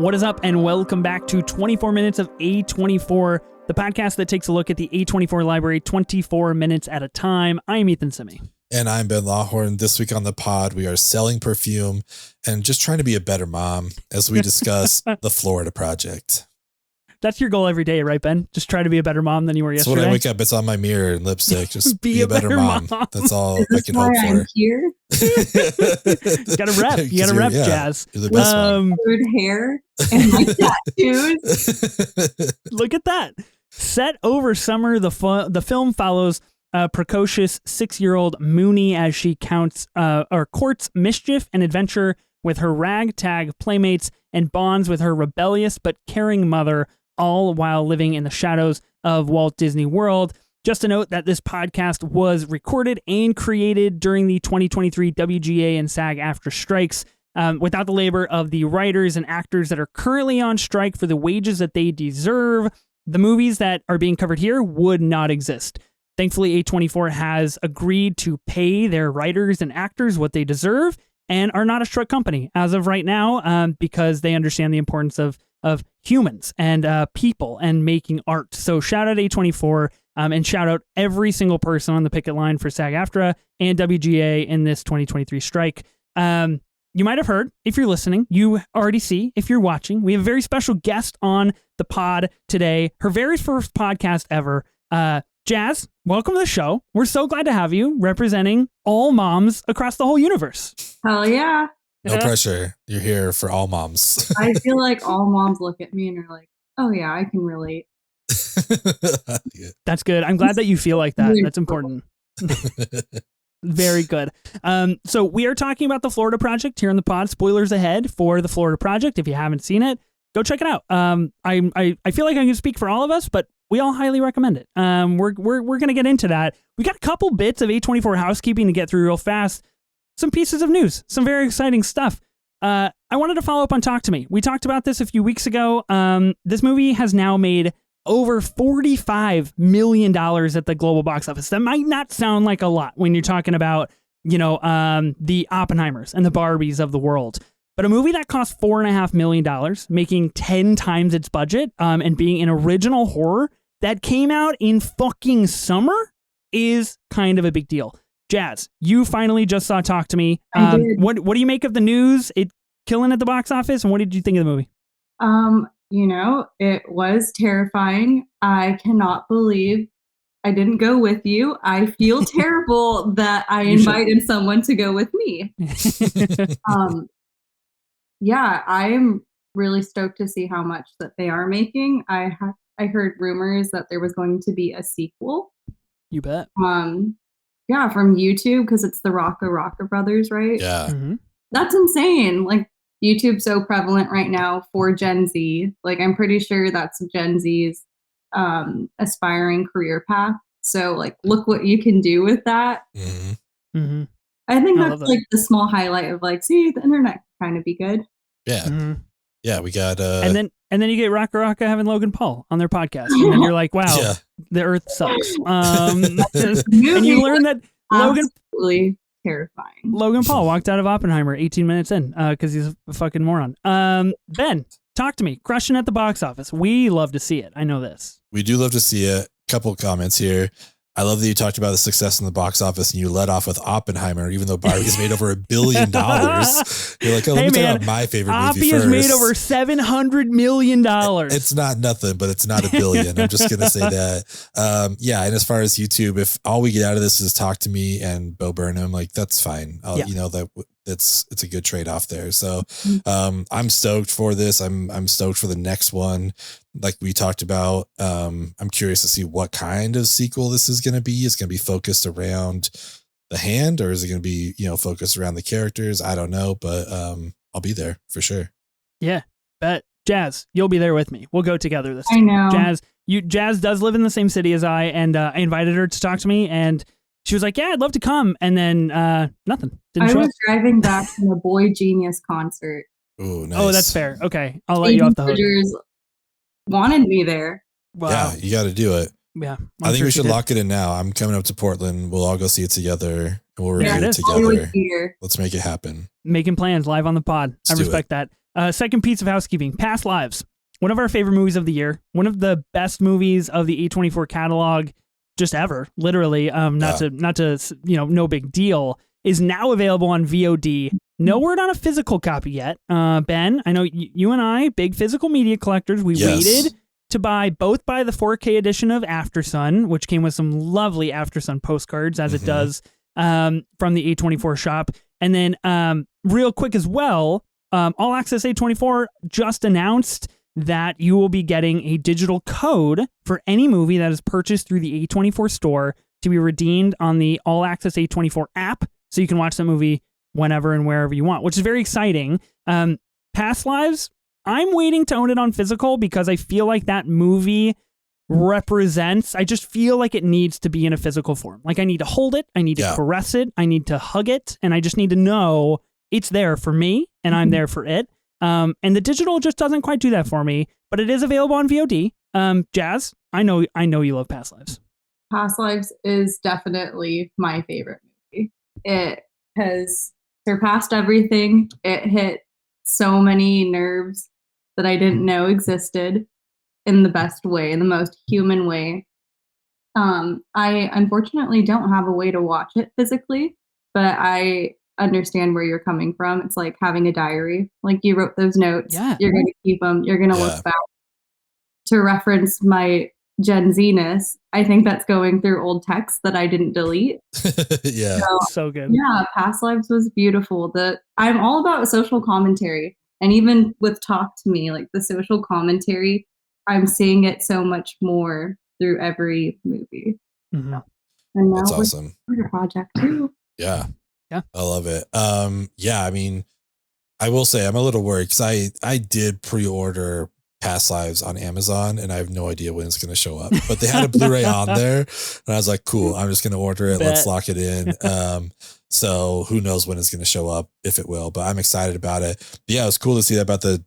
What is up, and welcome back to 24 Minutes of A24, the podcast that takes a look at the A24 library 24 minutes at a time. I'm Ethan Simi. And I'm Ben Lawhorn. This week on the pod, we are selling perfume and just trying to be a better mom as we discuss the Florida Project. That's your goal every day, right, Ben? Just try to be a better mom than you were yesterday. So when I wake up, it's on my mirror and lipstick. Just be a better mom. That's all I can hope for. I'm here. You got to rep. You got to rep, Jazz. You're the best mom. Good hair and my tattoos. Look at that. Set over summer, the film follows precocious 6-year-old Mooney as she courts mischief and adventure with her ragtag playmates and bonds with her rebellious but caring mother, all while living in the shadows of Walt Disney World. Just a note that this podcast was recorded and created during the 2023 WGA and SAG-AFTRA strikes, without the labor of the writers and actors that are currently on strike for the wages that they deserve. The movies that are being covered here would not exist. Thankfully, A24 has agreed to pay their writers and actors what they deserve and are not a strike company as of right now, because they understand the importance of humans and people and making art. So shout out A24 and shout out every single person on the picket line for SAG-AFTRA and WGA in this 2023 strike. You might have heard, if you're listening, you already see, if you're watching, we have a very special guest on the pod today, her very first podcast ever. Jazz, welcome to the show. We're so glad to have you representing all moms across the whole universe. Hell yeah. No pressure. You're here for all moms. I feel like all moms look at me and are like, oh yeah, I can relate. That's good. I'm glad that you feel like that. That's important. Very good. So we are talking about the Florida Project here on the pod. Spoilers ahead for the Florida Project. If you haven't seen it, go check it out. I feel like I can speak for all of us, but we all highly recommend it. We're going to get into that. We got a couple bits of A24 housekeeping to get through real fast. Some pieces of news, some very exciting stuff. I wanted to follow up on Talk to Me. We talked about this a few weeks ago. This movie has now made over $45 million at the global box office. That might not sound like a lot when you're talking about, the Oppenheimers and the Barbies of the world. But a movie that cost $4.5 million, making 10 times its budget, and being an original horror that came out in fucking summer is kind of a big deal. Jazz, you finally just saw Talk to Me. I did. What do you make of the news? It killing at the box office, and what did you think of the movie? It was terrifying. I cannot believe I didn't go with you. I feel terrible that I invited someone to go with me. Yeah, I'm really stoked to see how much that they are making. I heard rumors that there was going to be a sequel. You bet. Yeah, from YouTube, because it's the Rocka Brothers, right? Yeah. Mm-hmm. That's insane. Like, YouTube's so prevalent right now for Gen Z. Like, I'm pretty sure that's Gen Z's aspiring career path. So, like, look what you can do with that. Mm-hmm. Mm-hmm. I think that's like the small highlight of like, see, the internet can kind of be good. Yeah. Mm-hmm. Yeah, we got... And then you get Rocka having Logan Paul on their podcast. And then you're like, wow, the earth sucks. And you learn that absolutely terrifying. Logan Paul walked out of Oppenheimer 18 minutes in because he's a fucking moron. Ben, talk to me. Crushing at the box office. We love to see it. I know this. We do love to see it. Couple comments here. I love that you talked about the success in the box office and you led off with Oppenheimer, even though Barbie's made over $1 billion. You're like, let me talk about my favorite movie first. Oppie has made over $700 million. It's not nothing, but it's not $1 billion. I'm just going to say that. And as far as YouTube, if all we get out of this is Talk to Me and Bo Burnham, like that's fine. It's a good trade-off there. So I'm stoked for this. I'm stoked for the next one. Like we talked about, I'm curious to see what kind of sequel this is going to be. It's going to be focused around the hand, or is it going to be, focused around the characters? I don't know, but I'll be there for sure. Yeah, bet. Jazz, you'll be there with me. We'll go together this time. I know. Jazz does live in the same city as I, and I invited her to talk to me, and she was like, yeah, I'd love to come. And then nothing. I was driving back from a Boy Genius concert. Oh, nice. Oh, that's fair. Okay. I'll let you off the hook. Wanted me there. Wow. Yeah, you got to do it. Yeah. I think we should lock it in now. I'm coming up to Portland. We'll all go see it together and we'll review it together. Let's make it happen. Making plans live on the pod. I respect that. Second piece of housekeeping, Past Lives. One of our favorite movies of the year. One of the best movies of the A24 catalog just ever, literally. Not to no big deal, is now available on VOD. No word on a physical copy yet. Ben, I know you and I, big physical media collectors, we waited to buy the 4K edition of Aftersun, which came with some lovely Aftersun postcards, as it does from the A24 shop. And then real quick as well, All Access A24 just announced that you will be getting a digital code for any movie that is purchased through the A24 store to be redeemed on the All Access A24 app, so you can watch the movie whenever and wherever you want, which is very exciting. Past Lives, I'm waiting to own it on physical because I feel like that movie represents, I just feel like it needs to be in a physical form. Like I need to hold it, I need to caress it, I need to hug it, and I just need to know it's there for me and I'm there for it. And the digital just doesn't quite do that for me, but it is available on VOD. Jazz, I know you love Past Lives. Past Lives is definitely my favorite movie. It has surpassed everything. It hit so many nerves that I didn't know existed in the best way, in the most human way. I unfortunately don't have a way to watch it physically, but I understand where you're coming from. It's like having a diary. Like you wrote those notes. Yeah. You're going to keep them. You're going to look back. To reference my Gen Z-ness, I think that's going through old texts that I didn't delete. So good. Yeah, Past Lives was beautiful. I'm all about social commentary. And even with Talk to Me, like the social commentary, I'm seeing it so much more through every movie. Mm-hmm. And now that's awesome. For project too. Yeah. I love it. I mean, I will say I'm a little worried because I did pre-order Past Lives on Amazon and I have no idea when it's going to show up, but they had a Blu-ray on there and I was like, cool, I'm just going to order it. Let's lock it in. So who knows when it's going to show up, if it will, but I'm excited about it. But yeah, it was cool to see that about the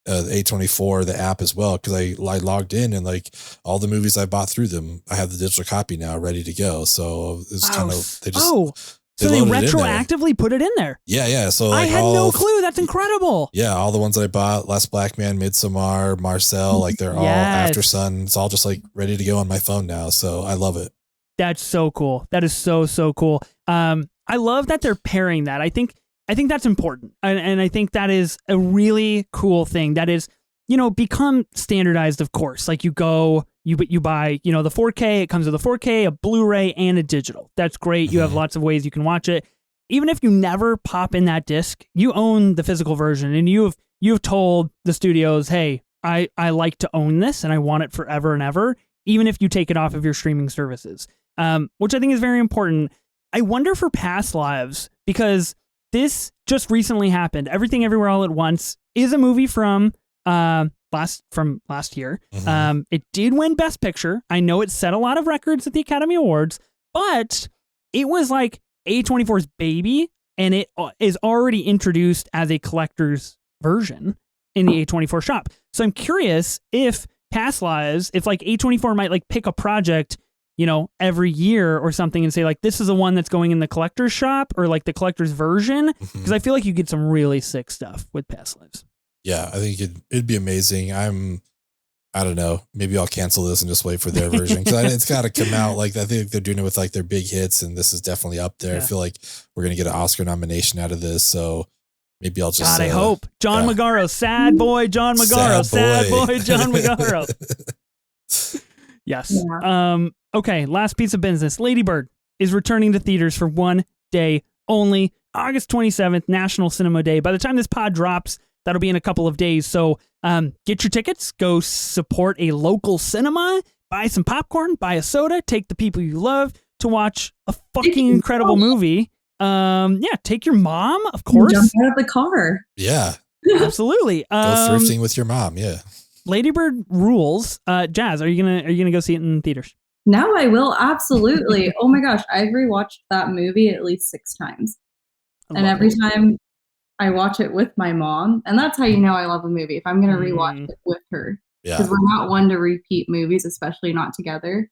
A24, the app as well. Cause I logged in and like all the movies I bought through them, I have the digital copy now ready to go. So it's kind of, so they retroactively put it in there. Yeah. So like I had no clue. That's incredible. Yeah. All the ones that I bought, Last Black Man, Midsommar, Marcel, like they're all Aftersun. It's all just like ready to go on my phone now. So I love it. That's so cool. That is so cool. I love that they're pairing that. I think that's important. And I think that is a really cool thing that is, become standardized, of course. Like you buy, the 4K, it comes with a 4K, a Blu-ray, and a digital. That's great. You have lots of ways you can watch it. Even if you never pop in that disc, you own the physical version and you've told the studios, hey, I like to own this and I want it forever and ever, even if you take it off of your streaming services, which I think is very important. I wonder for Past Lives, because this just recently happened. Everything Everywhere All at Once is a movie from last year. It did win Best Picture. I know it set a lot of records at the Academy Awards, but it was like A24's baby, and it is already introduced as a collector's version in the A24 shop. So I'm curious if Past Lives, if like A24 might like pick a project, every year or something and say like, this is the one that's going in the collector's shop or like the collector's version. Because I feel like you get some really sick stuff with Past Lives. Yeah, I think it'd be amazing. I don't know. Maybe I'll cancel this and just wait for their version because it's got to come out. Like I think they're doing it with like their big hits, and this is definitely up there. Yeah. I feel like we're gonna get an Oscar nomination out of this, so maybe I'll just. God, I hope John Magaro, sad boy, John Magaro, sad boy, John Magaro. Yes. Yeah. Okay. Last piece of business. Lady Bird is returning to theaters for one day only. August 27th, National Cinema Day. By the time this pod drops, that'll be in a couple of days. So get your tickets, go support a local cinema, buy some popcorn, buy a soda, take the people you love to watch a fucking incredible movie. Take your mom, of course. Jump out of the car. Yeah. Absolutely. Go thrifting with your mom. Yeah. Lady Bird rules. Jazz, are you gonna go see it in theaters? Now I will, absolutely. Oh my gosh, I've rewatched that movie at least 6 times. And every time I watch it with my mom, and that's how you know I love a movie, if I'm going to rewatch it with her. Because we're not one to repeat movies, especially not together.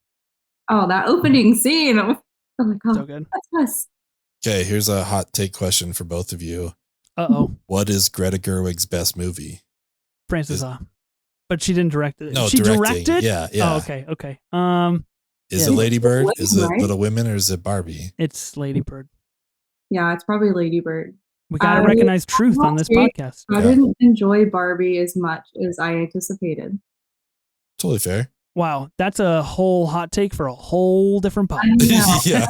Oh, that opening scene. I'm like, oh, so good. That's us. Okay, here's a hot take question for both of you. Uh-oh. What is Greta Gerwig's best movie? Frances Ha. But she didn't direct it. No, she directing. directed? Yeah. Oh, okay. Is Yeah. it Lady Bird? Right? Is it Little Women, or is it Barbie? It's Lady Bird. Yeah, it's probably Lady Bird. We got to recognize truth on this podcast. I didn't enjoy Barbie as much as I anticipated. Totally fair. Wow, that's a whole hot take for a whole different pod. Yeah.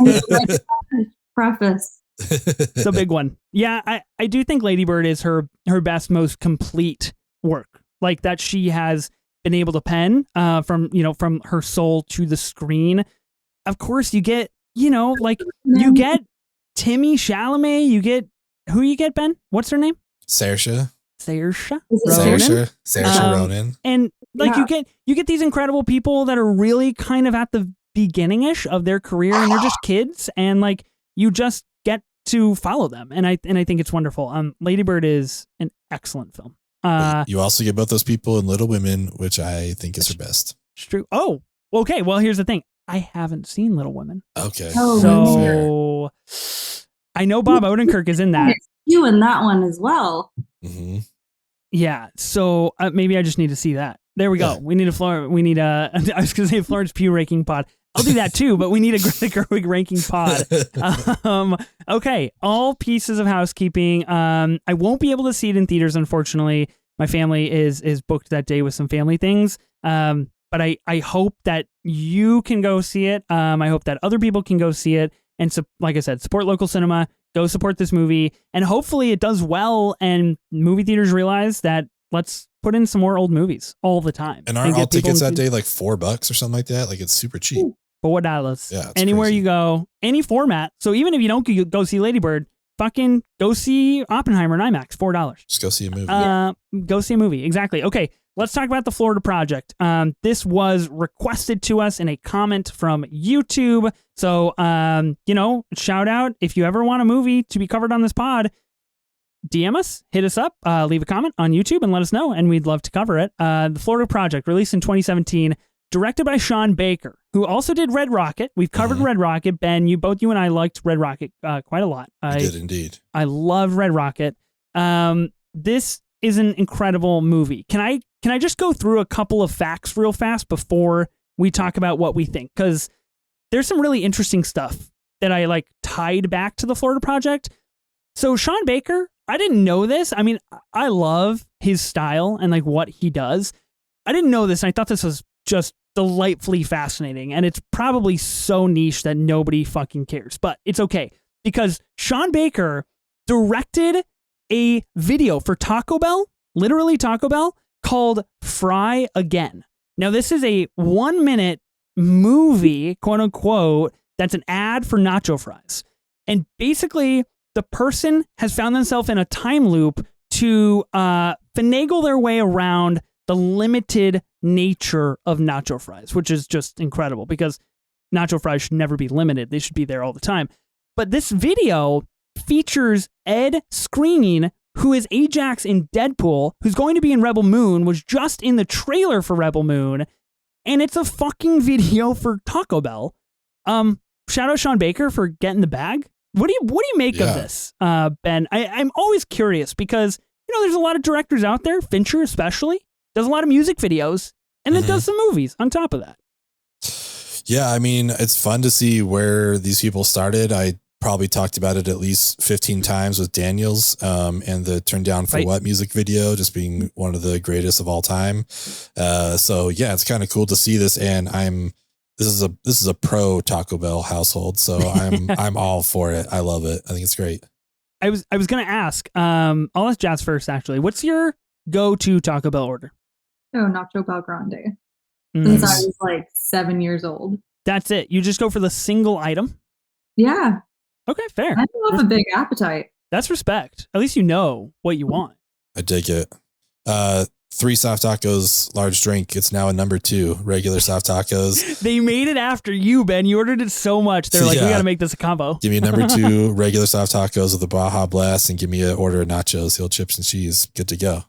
Preface. It's a big one. Yeah, I do think Lady Bird is her best, most complete work. Like that she has been able to pen from her soul to the screen. Of course, you get, you get Timmy Chalamet, you get, who you get, Ben? What's her name? Saoirse Ronan. And you get these incredible people that are really kind of at the beginning-ish of their career, and they're just kids, and like you just get to follow them, and I think it's wonderful. Lady Bird is an excellent film. You also get both those people in Little Women, which I think is her best. It's true. Oh, okay. Well, here's the thing. I haven't seen Little Women. Okay. So I know Bob Odenkirk is in that. You in that one as well. Mm-hmm. Yeah. So maybe I just need to see that. There we go. We need I was going to say a Florence Pugh ranking pod. I'll do that too, but we need a Greta Gerwig ranking pod. Okay. All pieces of housekeeping. I won't be able to see it in theaters, unfortunately. My family is booked that day with some family things. But I hope that you can go see it. I hope that other people can go see it. And so, like I said, support local cinema. Go support this movie. And hopefully it does well and movie theaters realize that let's put in some more old movies all the time. And aren't all tickets that day like $4 or something like that? Like it's super cheap. $4. Yeah, anywhere crazy. you go, any format. So even if you don't go see Lady Bird, fucking go see Oppenheimer in IMAX, $4. Just go see a movie. Go see a movie. Exactly. Okay. Let's talk about the Florida Project. This was requested to us in a comment from YouTube. So, shout out if you ever want a movie to be covered on this pod, DM us, hit us up, leave a comment on YouTube and let us know, and we'd love to cover it. The Florida Project, released in 2017, directed by Sean Baker, who also did Red Rocket. We've covered Red Rocket. Ben, you and I liked Red Rocket quite a lot. I did indeed. I love Red Rocket. This is an incredible movie. Can I just go through a couple of facts real fast before we talk about what we think? Because there's some really interesting stuff that I tied back to the Florida Project. So Sean Baker, I didn't know this. I mean, I love his style and what he does. I didn't know this, and I thought this was just delightfully fascinating. And it's probably so niche that nobody fucking cares, but it's okay because Sean Baker directed a video for Taco Bell, literally Taco Bell, called Fry Again. Now, this is a 1-minute movie, quote unquote, that's an ad for nacho fries. And basically, the person has found themselves in a time loop to finagle their way around the limited nature of nacho fries, which is just incredible because nacho fries should never be limited. They should be there all the time. But this video features Ed Skrein, who is Ajax in Deadpool, who's going to be in Rebel Moon, was just in the trailer for Rebel Moon, and it's a fucking video for Taco Bell. Shout out Sean Baker for getting the bag. What do you make of this, Ben? I'm always curious because there's a lot of directors out there, Fincher especially, does a lot of music videos, and then does some movies on top of that. Yeah, I mean, it's fun to see where these people started. I probably talked about it at least 15 times with Daniels and the Turn Down for What music video, just being one of the greatest of all time. So yeah, it's kind of cool to see this, and this is a pro Taco Bell household, so I'm all for it. I love it. I think it's great. I was gonna ask. I'll ask Jazz first. Actually, what's your go-to Taco Bell order? Oh, Nacho Bel Grande. Since I was 7 years old. That's it. You just go for the single item. Yeah. Okay, fair. I don't have a big appetite. That's respect. At least you know what you want. I dig it. 3 soft tacos, large drink. It's now a number 2, regular soft tacos. They made it after you, Ben. You ordered it so much. They're we got to make this a combo. Give me a number 2, regular soft tacos with a Baja Blast, and give me an order of nachos, Hill chips and cheese. Good to go.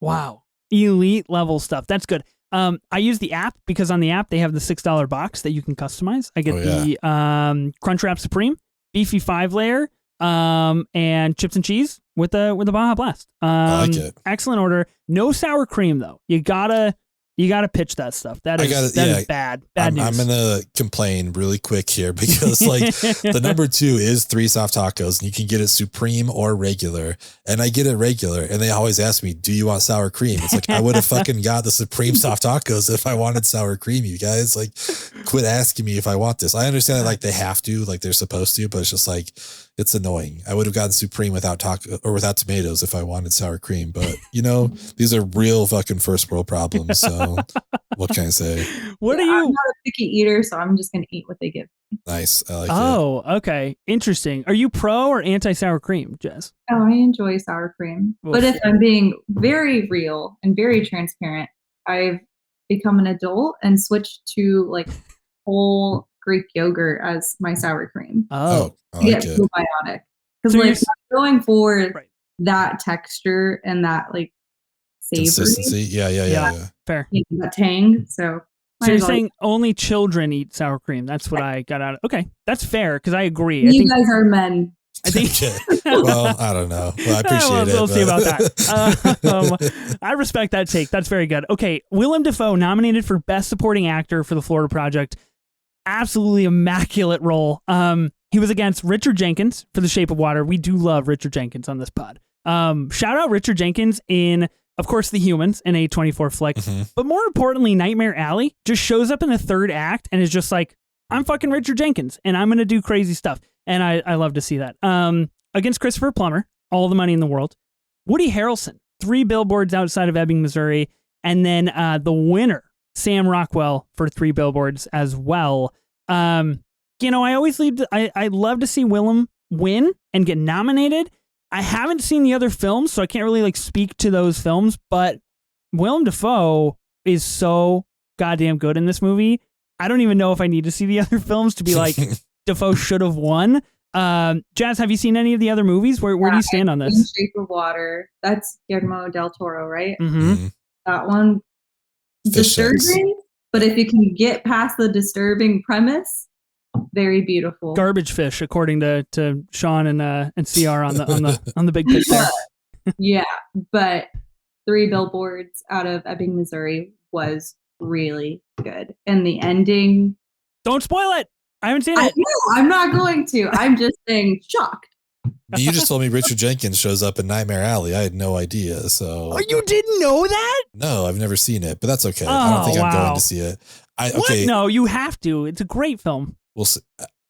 Wow. Elite level stuff. That's good. I use the app because on the app, they have the $6 box that you can customize. I get the Crunchwrap Supreme, beefy 5-layer, and chips and cheese with the Baja Blast. I like it. Excellent order. No sour cream though. You gotta pitch that stuff. That is bad. Bad news. I'm gonna complain really quick here because like the number 2 is 3 soft tacos and you can get it supreme or regular. And I get it regular and they always ask me, do you want sour cream? It's like, I would have fucking got the supreme soft tacos if I wanted sour cream, you guys. Like, quit asking me if I want this. I understand that like they have to, like they're supposed to, but it's just like, it's annoying. I would have gotten supreme without without tomatoes if I wanted sour cream, but you know, these are real fucking first world problems. So what can I say? I'm not a picky eater, so I'm just going to eat what they give me. Nice. I like it. Okay. Interesting. Are you pro or anti sour cream, Jess? Oh, I enjoy sour cream. Oof. But if I'm being very real and very transparent, I've become an adult and switched to like whole Greek yogurt as my sour cream. Oh, I like it. Probiotic. Because like going for that texture and that like savory consistency. Yeah. Fair. That tang. So you're saying only children eat sour cream. That's what I got out of. Okay, that's fair because I agree. You guys are men. I think. Well, I don't know. Well, I appreciate it. We'll see about that. I respect that take. That's very good. Okay, Willem Defoe nominated for Best Supporting Actor for The Florida Project. Absolutely immaculate role. He was against Richard Jenkins for The Shape of Water. We do love Richard Jenkins on this pod. Shout out Richard Jenkins in, of course, The Humans, an A24 flick. Mm-hmm. But more importantly, Nightmare Alley just shows up in the third act and is just like, I'm fucking Richard Jenkins and I'm going to do crazy stuff. And I love to see that. Against Christopher Plummer, All the Money in the World. Woody Harrelson, 3 Billboards Outside of Ebbing, Missouri. And then the winner, Sam Rockwell, for 3 Billboards as well. You know, I love to see Willem win and get nominated. I haven't seen the other films, so I can't really like speak to those films, but Willem Defoe is so goddamn good in this movie. I don't even know if I need to see the other films to be like, Defoe should have won. Jazz, have you seen any of the other movies? Where do you stand on this? Shape of Water. That's Guillermo del Toro, right? Mm-hmm. That one, disturbing, but if you can get past the disturbing premise, very beautiful. Garbage fish, according to Sean and CR on the big pitch there. Yeah, but 3 Billboards Out of Ebbing, Missouri was really good, and the ending. Don't spoil it. I haven't seen it. No, I'm not going to. I'm just saying, shocked. You just told me Richard Jenkins shows up in Nightmare Alley. I had no idea. So you didn't know that? No, I've never seen it, but that's okay. I don't think I'm going to see it. What? No, you have to. It's a great film.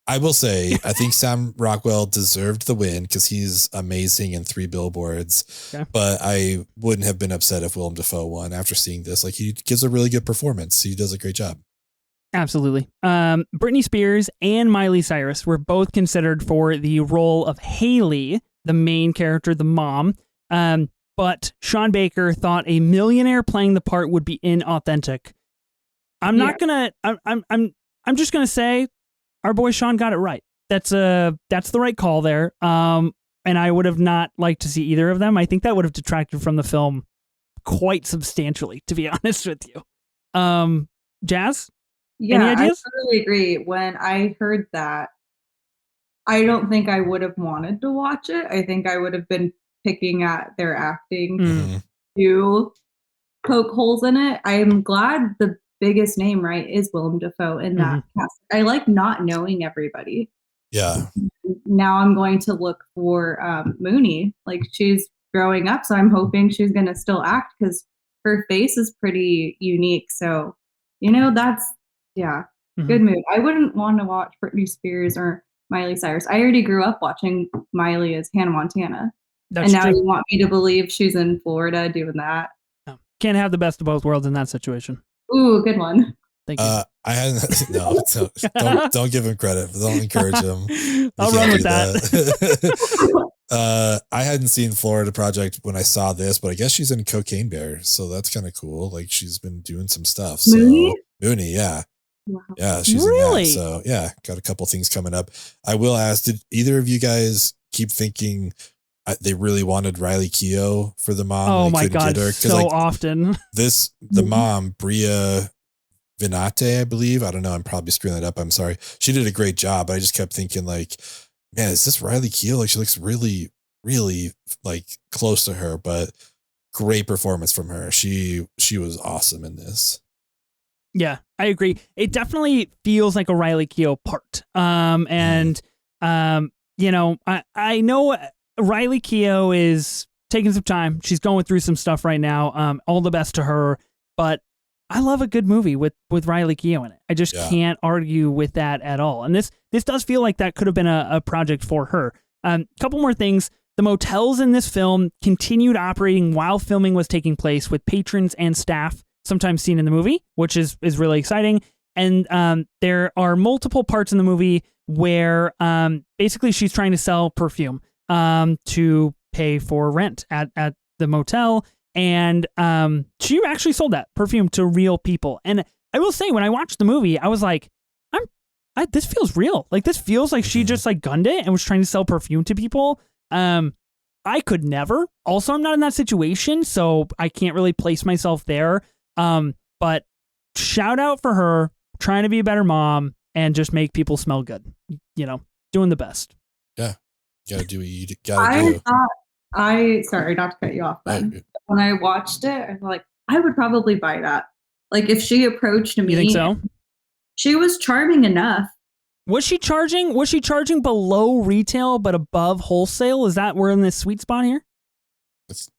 I will say, I think Sam Rockwell deserved the win because he's amazing in 3 Billboards. Okay. But I wouldn't have been upset if Willem Defoe won after seeing this. Like, he gives a really good performance. He does a great job. Absolutely. Britney Spears and Miley Cyrus were both considered for the role of Haley, the main character, the mom. But Sean Baker thought a millionaire playing the part would be inauthentic. I'm just gonna say our boy Sean got it right. That's the right call there. And I would have not liked to see either of them. I think that would have detracted from the film quite substantially, to be honest with you. Jazz? Yeah, I totally agree. When I heard that, I don't think I would have wanted to watch it. I think I would have been picking at their acting to poke holes in it. I am glad the biggest name, right, is Willem Defoe in that cast. I like not knowing everybody. Yeah. Now I'm going to look for Mooney. Like, she's growing up, so I'm hoping she's going to still act because her face is pretty unique. So, you know, that's, good move. I wouldn't want to watch Britney Spears or Miley Cyrus. I already grew up watching Miley as Hannah Montana. And now you want me to believe she's in Florida doing that? No. Can't have the best of both worlds in that situation. Ooh, good one. Thank you. I hadn't. No, don't give him credit. Don't encourage him. I'll run with that. I hadn't seen Florida Project when I saw this, but I guess she's in Cocaine Bear, so that's kind of cool. Like, she's been doing some stuff. So Mooney, yeah. Wow. Yeah, she's really? in that. So yeah, got a couple things coming up. I will ask, did either of you guys keep thinking they really wanted Riley Keough for the mom? Oh my God, so often. The mom, Bria Venate, I believe. I don't know. I'm probably screwing that up. I'm sorry. She did a great job. But I just kept thinking, like, man, is this Riley Keough? Like she looks really, really like close to her, but great performance from her. She was awesome in this. Yeah, I agree. It definitely feels like a Riley Keough part. You know, I know Riley Keough is taking some time. She's going through some stuff right now. All the best to her. But I love a good movie with Riley Keough in it. I just can't argue with that at all. And this does feel like that could have been a project for her. Couple more things. The motels in this film continued operating while filming was taking place, with patrons and staff sometimes seen in the movie, which is really exciting. And there are multiple parts in the movie where basically she's trying to sell perfume to pay for rent at the motel. And she actually sold that perfume to real people. And I will say, when I watched the movie, I was like, this feels real. Like, this feels like she just like gunned it and was trying to sell perfume to people. I could never. Also, I'm not in that situation, so I can't really place myself there. But shout out for her trying to be a better mom and just make people smell good. You know, doing the best. Yeah. Gotta do what you gotta do. Sorry, not to cut you off, but when I watched it, I was like, I would probably buy that. Like, if she approached me. You think so? She was charming enough. Was she charging below retail but above wholesale? Is that we're in this sweet spot here?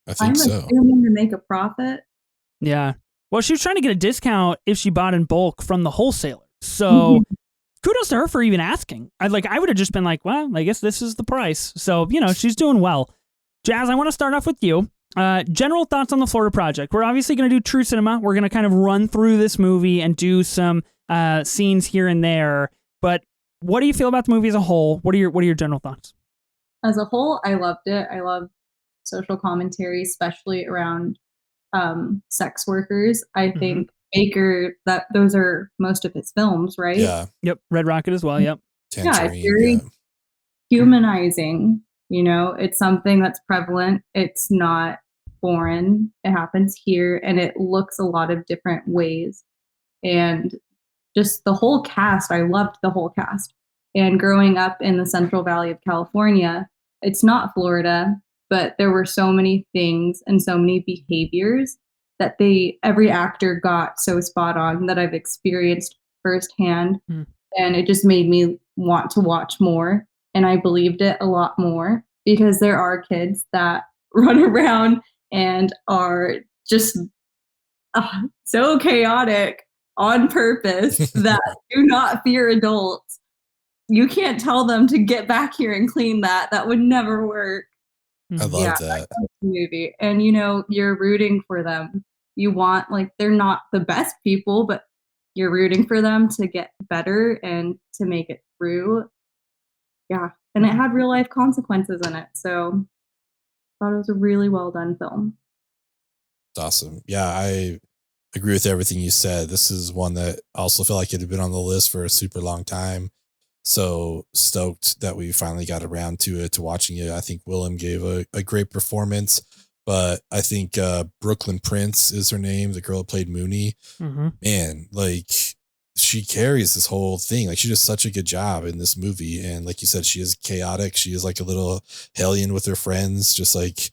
I think so. I'm assuming to make a profit. Yeah. Well, she was trying to get a discount if she bought in bulk from the wholesaler. So kudos to her for even asking. I would have just been like, well, I guess this is the price. So, you know, she's doing well. Jazz, I want to start off with you. General thoughts on the Florida Project. We're obviously going to do True Cinema. We're going to kind of run through this movie and do some scenes here and there. But what do you feel about the movie as a whole? What are your general thoughts? As a whole, I loved it. I love social commentary, especially around sex workers. I think Baker, that those are most of his films, right? Yeah. Yep. Red Rocket as well. Yep. Tangerine, it's very humanizing. You know, it's something that's prevalent. It's not foreign. It happens here, and it looks a lot of different ways. And just the whole cast, I loved the whole cast. And growing up in the Central Valley of California, it's not Florida, but there were so many things and so many behaviors that every actor got so spot on that I've experienced firsthand. And it just made me want to watch more. And I believed it a lot more, because there are kids that run around and are just so chaotic on purpose that do not fear adults. You can't tell them to get back here and clean that. That would never work. I love that. Movie. And, you know, you're rooting for them. You want, like, they're not the best people, but you're rooting for them to get better and to make it through. Yeah. And it had real life consequences in it. So I thought it was a really well done film. It's awesome. Yeah, I agree with everything you said. This is one that also felt like it had been on the list for a super long time. So stoked that we finally got around to watching it. I think Willem gave a great performance, but I think Brooklyn Prince is her name, the girl that played Mooney. Man, like, she carries this whole thing. Like, she does such a good job in this movie. And like you said, she is chaotic. She is like a little hellion with her friends, just like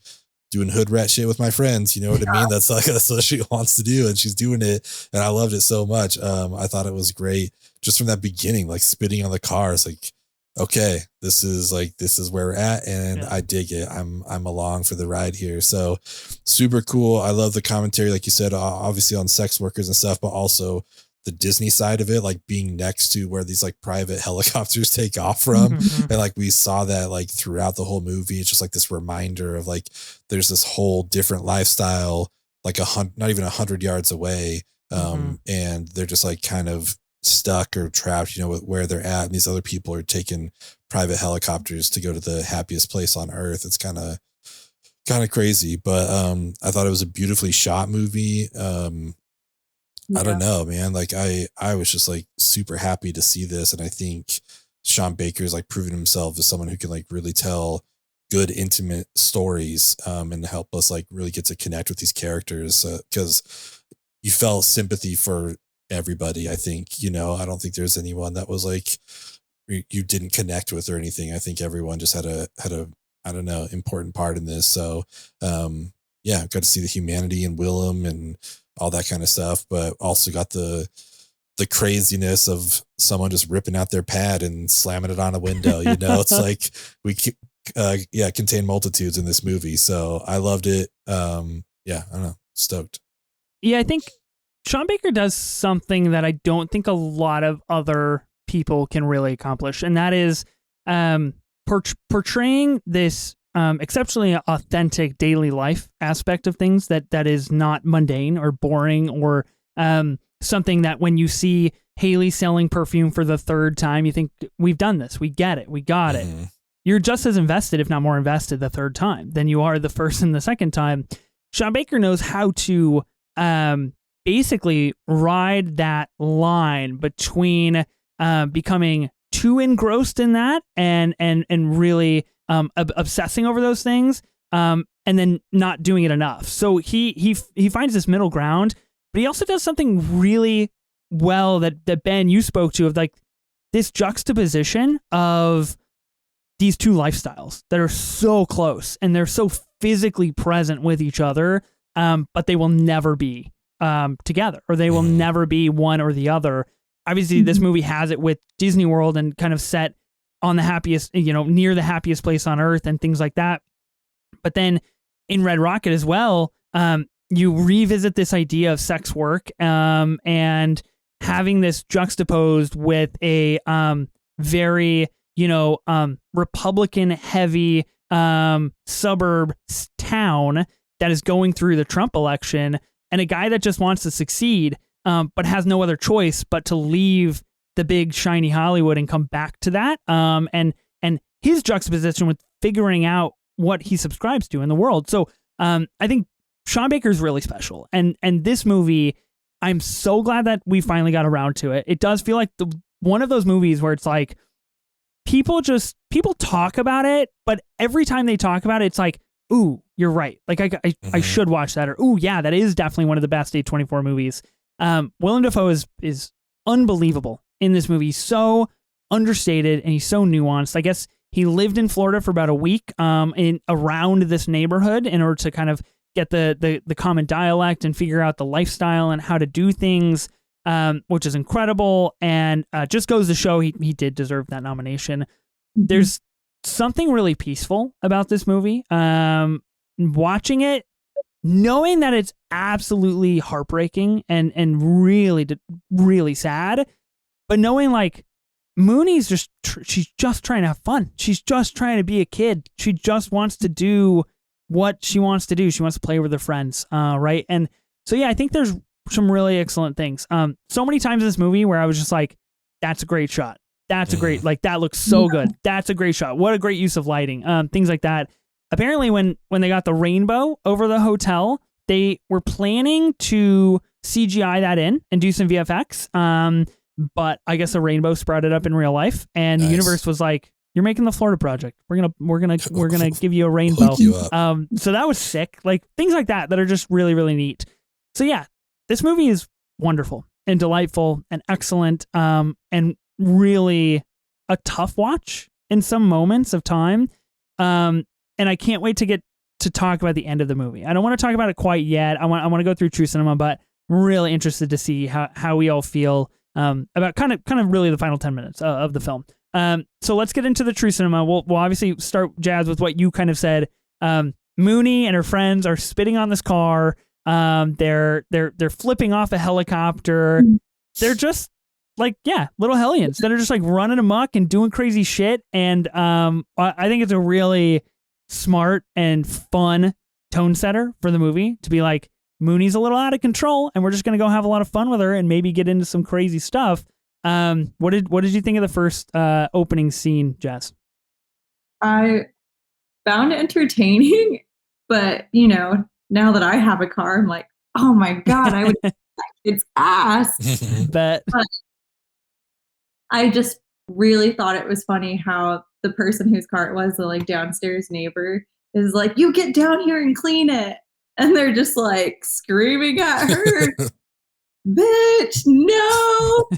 doing hood rat shit with my friends. You know what I mean? That's what she wants to do. And she's doing it. And I loved it so much. I thought it was great just from that beginning, like spitting on the cars, like, okay, this is where we're at. And I dig it. I'm along for the ride here. So super cool. I love the commentary, like you said, obviously on sex workers and stuff, but also the Disney side of it, like being next to where these like private helicopters take off from. And like, we saw that like throughout the whole movie. It's just like this reminder of like, there's this whole different lifestyle, like not even 100 yards away. And they're just like kind of stuck or trapped, you know, with where they're at. And these other people are taking private helicopters to go to the happiest place on earth. It's kind of crazy, but I thought it was a beautifully shot movie. I don't know, man. Like, I was just like super happy to see this. And I think Sean Baker's like proven himself as someone who can like really tell good, intimate stories, and help us like really get to connect with these characters. Cause you felt sympathy for everybody. I think, you know, I don't think there's anyone that was like you didn't connect with or anything. I think everyone just had a I don't know, important part in this. So yeah, got to see the humanity in Willem and all that kind of stuff, but also got the craziness of someone just ripping out their pad and slamming it on a window. You know, it's like contain multitudes in this movie. So I loved it. Yeah, I don't know, stoked. Yeah, I think Sean Baker does something that I don't think a lot of other people can really accomplish, and that is portraying this exceptionally authentic daily life aspect of things that is not mundane or boring or something that when you see Haley selling perfume for the third time, you think, we've done this, we get it, we got it. You're just as invested, if not more invested, the third time than you are the first and the second time. Sean Baker knows how to basically ride that line between becoming too engrossed in that and really obsessing over those things, and then not doing it enough. So he finds this middle ground, but he also does something really well that Ben, you spoke to, of like this juxtaposition of these two lifestyles that are so close and they're so physically present with each other, but they will never be together, or they will never be one or the other. Obviously, this movie has it with Disney World and kind of set on the happiest, near the happiest place on earth and things like that. But then in Red Rocket as well, you revisit this idea of sex work and having this juxtaposed with a very, Republican heavy suburb town that is going through the Trump election, and a guy that just wants to succeed, but has no other choice but to leave the big shiny Hollywood and come back to that. And his juxtaposition with figuring out what he subscribes to in the world. So I think Sean Baker is really special. And this movie, I'm so glad that we finally got around to it. It does feel like one of those movies where it's like, people talk about it, but every time they talk about it, it's like, ooh, you're right. Like I should watch that. Or, ooh, yeah, that is definitely one of the best A24 movies. Willem Defoe is unbelievable in this movie. He's so understated and he's so nuanced. I guess he lived in Florida for about a week around this neighborhood in order to kind of get the common dialect and figure out the lifestyle and how to do things, which is incredible. And just goes to show he did deserve that nomination. There's something really peaceful about this movie. Watching it, knowing that it's absolutely heartbreaking and really, really sad, but knowing like Mooney's she's just trying to have fun. She's just trying to be a kid. She just wants to do what she wants to do. She wants to play with her friends, right? And so, yeah, I think there's some really excellent things. So many times in this movie where I was just like, that's a great shot. That's a great, like, that looks so good. That's a great shot. What a great use of lighting. Things like that. Apparently, when they got the rainbow over the hotel, they were planning to CGI that in and do some VFX. But I guess a rainbow sprouted up in real life, and the universe was like, "You're making the Florida Project. We're gonna give you a rainbow." So that was sick. Like things like that are just really, really neat. So yeah, this movie is wonderful and delightful and excellent. And really a tough watch in some moments of time. And I can't wait to get to talk about the end of the movie. I don't want to talk about it quite yet. I want to go through True Cinema, but I'm really interested to see how we all feel about kind of really the final 10 minutes of the film. So let's get into the True Cinema. We'll obviously start, Jazz, with what you kind of said. Mooney and her friends are spitting on this car. They're flipping off a helicopter. They're just like, yeah, little hellions that are just like running amok and doing crazy shit. And I think it's a really smart and fun tone setter for the movie to be like, Mooney's a little out of control and we're just going to go have a lot of fun with her and maybe get into some crazy stuff. What did you think of the first opening scene, Jess? I found it entertaining, but now that I have a car, I'm like, oh my God, I would its ass. But I just really thought it was funny how the person whose car it was, the like downstairs neighbor, is like, you get down here and clean it. And they're just like screaming at her, bitch, no.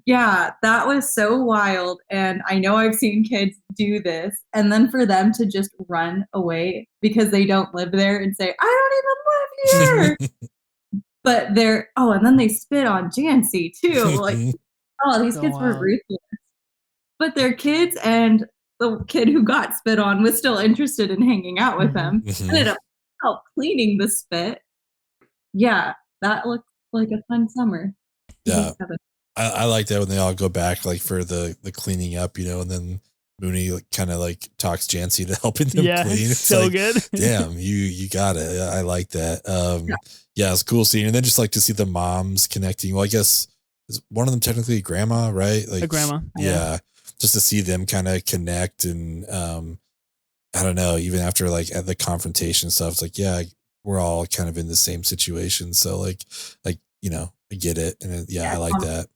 Yeah, that was so wild. And I know I've seen kids do this. And then for them to just run away because they don't live there and say, I don't even live here. But and then they spit on Jancy too. Like, oh, these So kids were wild. ruthless. But they're kids, and the kid who got spit on was still interested in hanging out with them. Ended up help cleaning the spit. Yeah, that looked like a fun summer. Yeah. I like that when they all go back like for the cleaning up, and then Mooney kind of like talks Jancy to helping them clean. It's so like, good. Damn, you got it. I like that. Yeah, it's a cool scene. And then just like to see the moms connecting. Well, I guess is one of them technically a grandma, right? Like a grandma. Yeah. Just to see them kind of connect and I don't know, even after like at the confrontation stuff, it's like, yeah, we're all kind of in the same situation. So like, I get it. And I like that.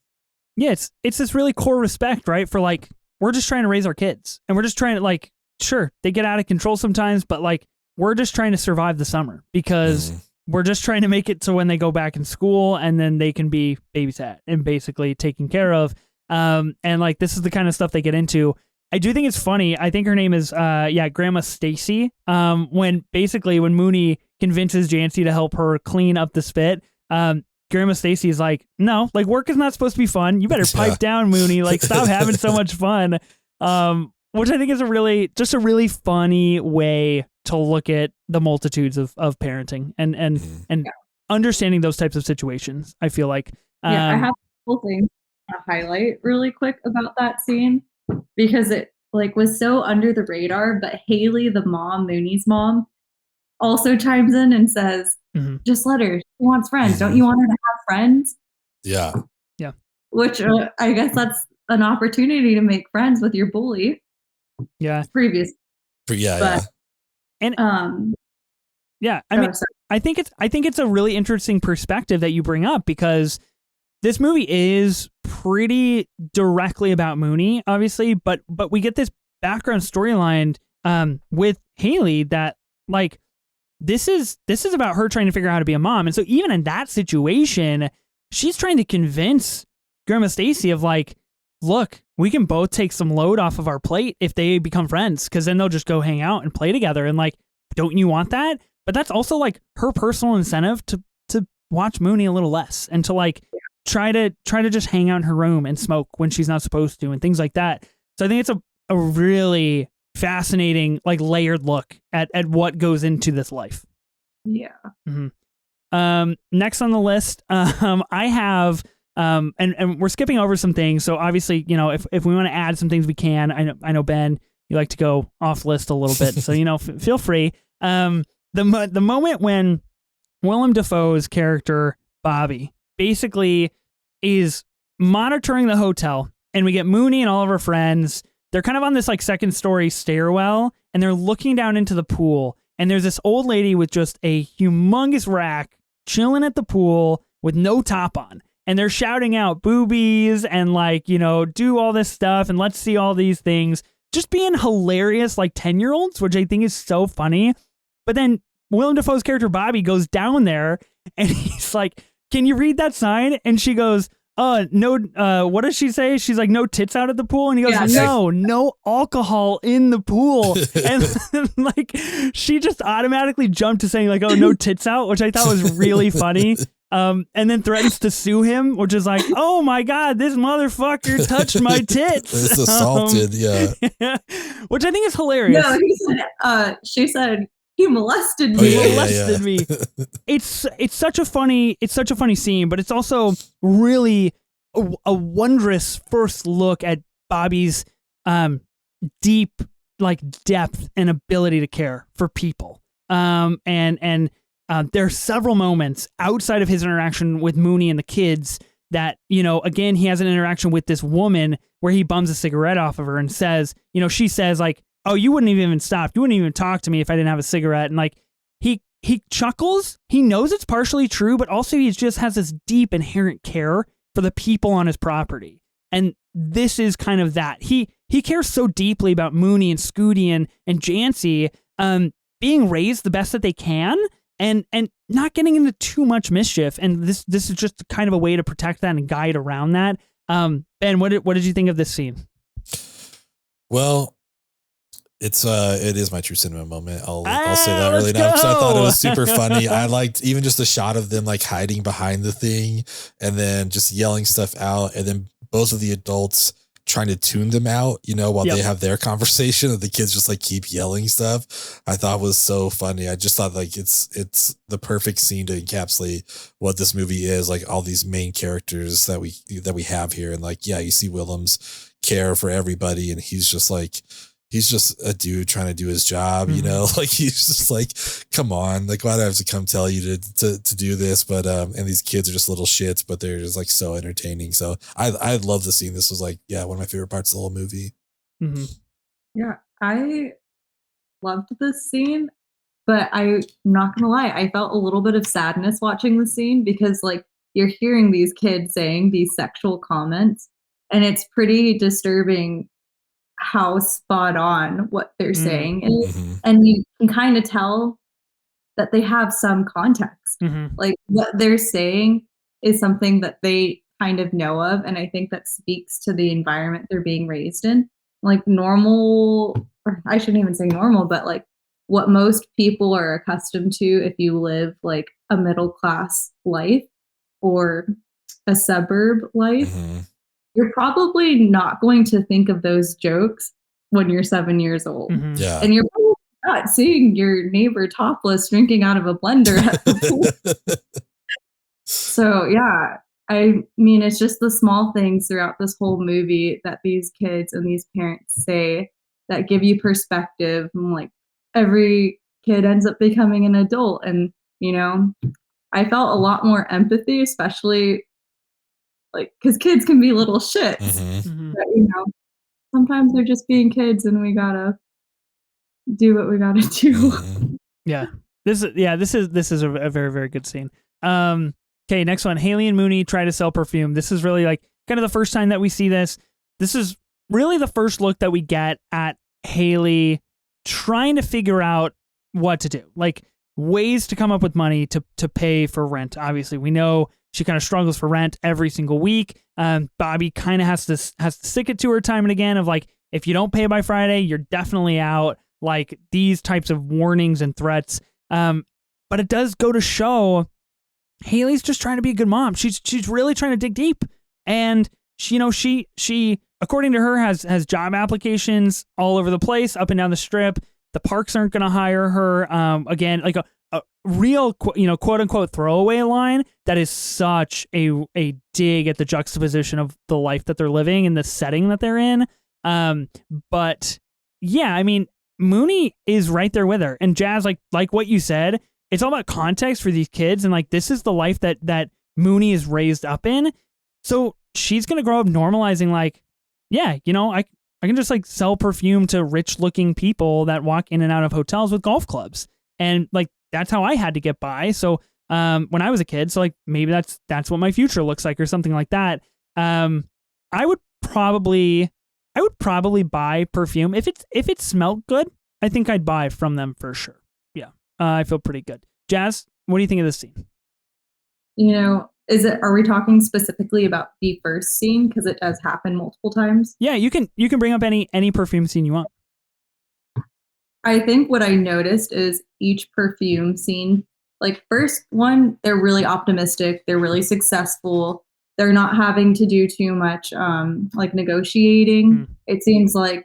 Yeah, it's this really core respect, right? For like, we're just trying to raise our kids, and we're just trying to like, sure, they get out of control sometimes, but like, we're just trying to survive the summer because we're just trying to make it so when they go back in school and then they can be babysat and basically taken care of. And like, this is the kind of stuff they get into. I do think it's funny. I think her name is, Grandma Stacy. When Mooney convinces Jancy to help her clean up the spit, Grandma Stacy is like, no, like work is not supposed to be fun. You better pipe down, Mooney. Like, stop having so much fun. Which I think is a really funny way to look at the multitudes of parenting and understanding those types of situations. I feel like, I have a couple things to highlight really quick about that scene because it like was so under the radar. But Haley, the mom, Mooney's mom, also chimes in and says, just let her. She wants friends. Don't you want her to have friends? Yeah. Yeah. Which I guess that's an opportunity to make friends with your bully. Yeah. Previous. Yeah. And I think it's a really interesting perspective that you bring up because this movie is pretty directly about Mooney, obviously, but we get this background storyline with Haley that like this is about her trying to figure out how to be a mom. And so even in that situation, she's trying to convince Grandma Stacy of like, look, we can both take some load off of our plate if they become friends, because then they'll just go hang out and play together. And like, don't you want that? But that's also like her personal incentive to watch Mooney a little less and to like try to just hang out in her room and smoke when she's not supposed to and things like that. So I think it's a really fascinating, like layered look at what goes into this life. Yeah. Next on the list, I have, and we're skipping over some things. So obviously, if we want to add some things, we can. I know Ben, you like to go off list a little bit, so feel free. The moment when Willem Defoe's character Bobby basically is monitoring the hotel, and we get Mooney and all of her friends. They're kind of on this like second story stairwell, and they're looking down into the pool. And there's this old lady with just a humongous rack chilling at the pool with no top on. And they're shouting out boobies and like, do all this stuff and let's see all these things. Just being hilarious like 10-year-olds, which I think is so funny. But then Willem Dafoe's character Bobby goes down there and he's like, can you read that sign? And she goes, no, what does she say? She's like, no tits out at the pool. And he goes, no alcohol in the pool. And like, she just automatically jumped to saying like, oh, no tits out, which I thought was really funny. And then threatens to sue him, which is like, oh my God, this motherfucker touched my tits. It's assaulted. Yeah. Which I think is hilarious. No, she said, he molested me. Me. It's such a funny scene, but it's also really a wondrous first look at Bobby's deep like depth and ability to care for people. And there are several moments outside of his interaction with Mooney and the kids that, again, he has an interaction with this woman where he bums a cigarette off of her and says, she says like, oh, you wouldn't have even stopped. You wouldn't even talk to me if I didn't have a cigarette. And like, he chuckles. He knows it's partially true, but also he just has this deep inherent care for the people on his property. And this is kind of that. He cares so deeply about Mooney and Scooty and Jancy being raised the best that they can and not getting into too much mischief. And this is just kind of a way to protect that and guide around that. Ben, what did you think of this scene? Well, it is my true cinema moment. I'll say that really now because I thought it was super funny. I liked even just the shot of them like hiding behind the thing and then just yelling stuff out, and then both of the adults trying to tune them out, while they have their conversation, and the kids just like keep yelling stuff. I thought was so funny. I just thought like it's the perfect scene to encapsulate what this movie is, like all these main characters that we have here. And like, yeah, you see Willem's care for everybody, and he's just a dude trying to do his job, like he's just like, come on, like why do I have to come tell you to do this? But, and these kids are just little shits, but they're just like so entertaining. So I love the scene. This was like, yeah, one of my favorite parts of the whole movie. Mm-hmm. Yeah, I loved this scene, but I'm not going to lie. I felt a little bit of sadness watching the scene because like you're hearing these kids saying these sexual comments, and it's pretty disturbing how spot on what they're saying is. Mm-hmm. And you can kind of tell that they have some context. Mm-hmm. Like what they're saying is something that they kind of know of, and I think that speaks to the environment they're being raised in. Like normal, or I shouldn't even say normal, but like what most people are accustomed to if you live like a middle class life or a suburb life. Mm-hmm. You're probably not going to think of those jokes when you're 7 years old. Mm-hmm. Yeah. And you're probably not seeing your neighbor topless drinking out of a blender at the pool. So, yeah, I mean, it's just the small things throughout this whole movie that these kids and these parents say that give you perspective. And like every kid ends up becoming an adult. And, I felt a lot more empathy, especially like, because kids can be little shits. Mm-hmm. But, sometimes they're just being kids, and we gotta do what we gotta do. Mm-hmm. Yeah, this is a very, very good scene. Okay, next one. Haley and Mooney try to sell perfume. This is really like kind of the first time that we see this. This is really the first look that we get at Haley trying to figure out what to do, like ways to come up with money to pay for rent. Obviously, we know she kind of struggles for rent every single week. Bobby kind of has to stick it to her time and again of like, if you don't pay by Friday, you're definitely out. Like these types of warnings and threats. But it does go to show Haley's just trying to be a good mom. She's really trying to dig deep. And she according to her has job applications all over the place, up and down the strip. The parks aren't going to hire her. Again, like a real, quote unquote throwaway line that is such a dig at the juxtaposition of the life that they're living and the setting that they're in. But yeah, I mean, Mooney is right there with her, and Jazz, like what you said, it's all about context for these kids. And like, this is the life that Mooney is raised up in. So she's going to grow up normalizing like, yeah, I can just like sell perfume to rich looking people that walk in and out of hotels with golf clubs. And like, that's how I had to get by. So when I was a kid, so like maybe that's what my future looks like or something like that. I would probably buy perfume if it smelled good. I think I'd buy from them for sure. Yeah. I feel pretty good. Jazz, what do you think of this scene? Are we talking specifically about the first scene? Because it does happen multiple times. Yeah, you can bring up any perfume scene you want. I think what I noticed is each perfume scene, like first one, they're really optimistic. They're really successful. They're not having to do too much like negotiating. It seems like,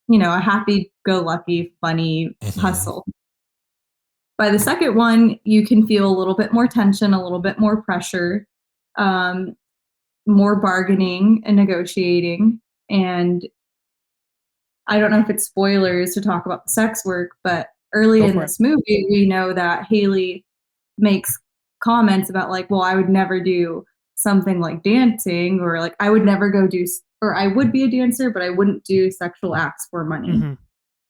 a happy-go-lucky, funny hustle. By the second one, you can feel a little bit more tension, a little bit more pressure, more bargaining and negotiating. And I don't know if it's spoilers to talk about the sex work, but early in this movie, we know that Haley makes comments about like, well, I would never do something like dancing, or like I would never go do, or I would be a dancer, but I wouldn't do sexual acts for money.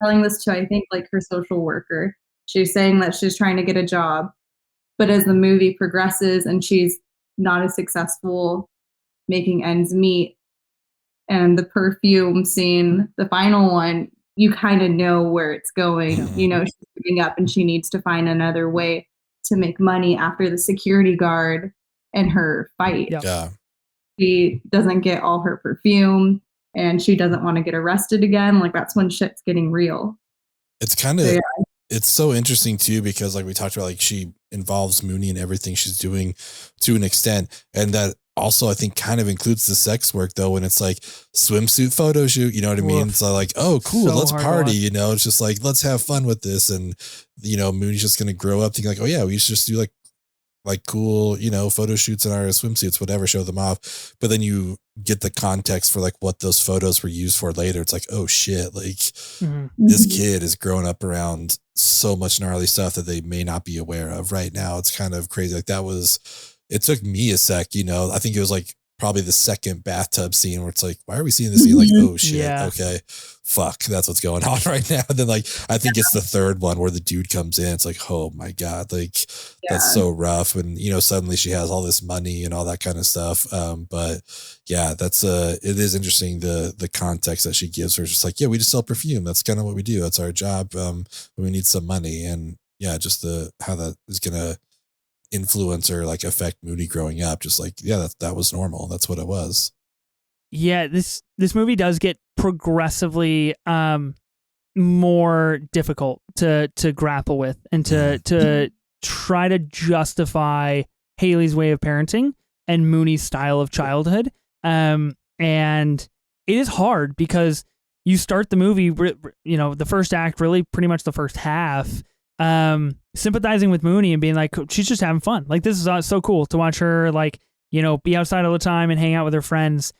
Telling this to, I think, like her social worker. She's saying that she's trying to get a job, but as the movie progresses and she's not as successful making ends meet, and the perfume scene, the final one, you kind of know where it's going. She's giving up and she needs to find another way to make money after the security guard and her fight. Yeah. she doesn't get all her perfume and she doesn't want to get arrested again. Like that's when shit's getting real. It's kind of, it's so interesting too, because like we talked about, like she involves Mooney in everything she's doing to an extent. And that also, I think, kind of includes the sex work though, when it's like swimsuit photo shoot, you know what I mean? It's like, oh, cool. So let's party, you know, it's just like, let's have fun with this. And, you know, Mooney's just going to grow up thinking like, oh yeah, we should just do like cool, you know, photo shoots in our swimsuits, whatever, show them off. But then you get the context for like what those photos were used for later. It's like, oh shit, like this kid is growing up around so much gnarly stuff that they may not be aware of right now. It's kind of crazy. Like it took me a sec, you know, I think it was like probably the second bathtub scene where it's like, why are we seeing this scene? Like, oh shit. Okay. Fuck. That's what's going on right now. And then like, I think it's the third one where the dude comes in. It's like, oh my God, like that's so rough. And, you know, suddenly she has all this money and all that kind of stuff. But yeah, that's it is interesting. The context that she gives her, just like, yeah, we just sell perfume. That's kind of what we do. That's our job. We need some money. And yeah, just how that is going to influence or like affect Mooney growing up. Just like, yeah, that was normal. That's what it was. Yeah, this movie does get progressively more difficult to grapple with and to try to justify Haley's way of parenting and Mooney's style of childhood. And it is hard because you start the movie, you know, the first act, really pretty much the first half, sympathizing with Mooney and being like, she's just having fun. Like, this is so cool to watch her, like, you know, be outside all the time and hang out with her friends.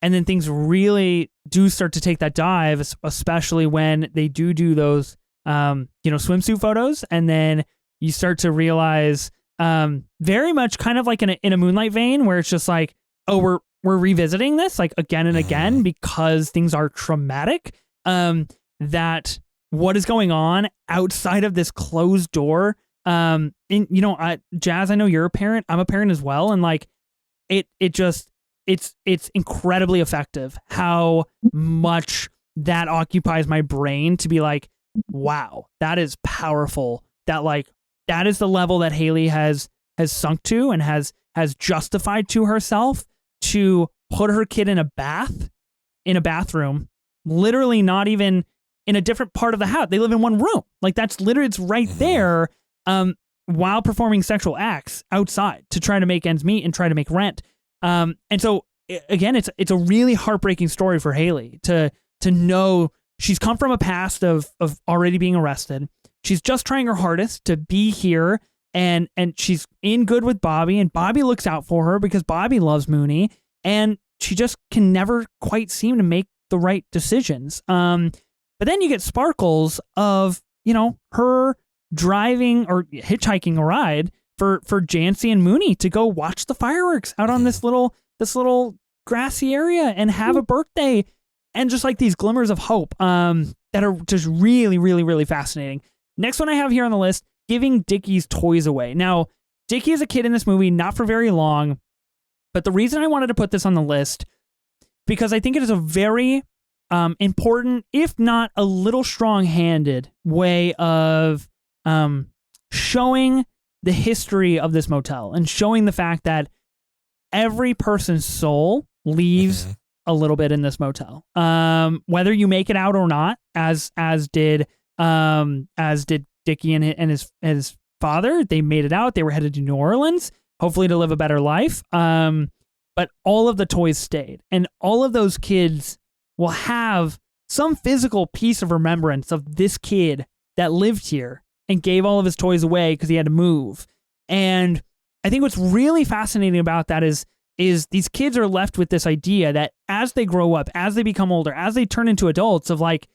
And then things really do start to take that dive, especially when they do those, you know, swimsuit photos. And then you start to realize, very much kind of like in a Moonlight vein, where it's just like, oh, we're revisiting this like again and again because things are traumatic. That what is going on outside of this closed door. You know, Jazz, I know you're a parent. I'm a parent as well. And like, it's incredibly effective how much that occupies my brain to be like, wow, that is powerful. That is the level that Haley has sunk to and has justified to herself to put her kid in a bathroom, literally not even in a different part of the house. They live in one room. Like that's literally, it's right there, while performing sexual acts outside to try to make ends meet and try to make rent. And so again, it's a really heartbreaking story for Haley to know she's come from a past of already being arrested. She's just trying her hardest to be here, and she's in good with Bobby, and Bobby looks out for her because Bobby loves Mooney, and she just can never quite seem to make the right decisions. But then you get sparkles of, you know, her driving or hitchhiking a ride for Jancy and Mooney to go watch the fireworks out on this little grassy area and have a birthday, and just like these glimmers of hope that are just really, really, really fascinating. Next one I have here on the list, giving Dickie's toys away. Now, Dickie is a kid in this movie, not for very long, but the reason I wanted to put this on the list, because I think it is a very important, if not a little strong-handed way of showing the history of this motel and showing the fact that every person's soul leaves a little bit in this motel. Whether you make it out or not, as did Dickie and his father. They made it out. They were headed to New Orleans, hopefully to live a better life. But all of the toys stayed, and all of those kids will have some physical piece of remembrance of this kid that lived here and gave all of his toys away because he had to move. And I think what's really fascinating about that is these kids are left with this idea that as they grow up, as they become older, as they turn into adults, of like,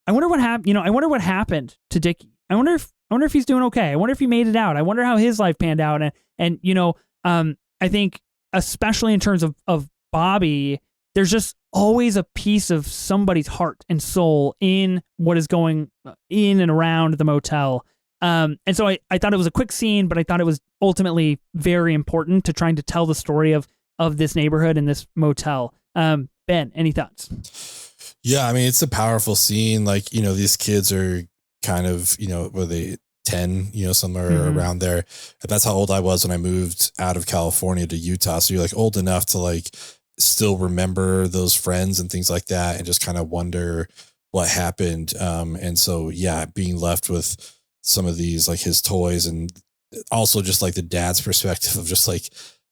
I wonder what happened. You know, I wonder what happened to Dickie. I wonder if he's doing okay. I wonder if he made it out. I wonder how his life panned out. And you know, I think especially in terms of Bobby, there's just always a piece of somebody's heart and soul in what is going in and around the motel. And so I thought it was a quick scene, but I thought it was ultimately very important to trying to tell the story of this neighborhood and this motel. Ben, any thoughts? Yeah, I mean, it's a powerful scene. Like, you know, these kids are kind of, you know, were they 10, you know, somewhere around there. That's how old I was when I moved out of California to Utah. So you're like old enough to like still remember those friends and things like that, and just kind of wonder what happened. And so, yeah, being left with some of these, like his toys, and also just like the dad's perspective of just like,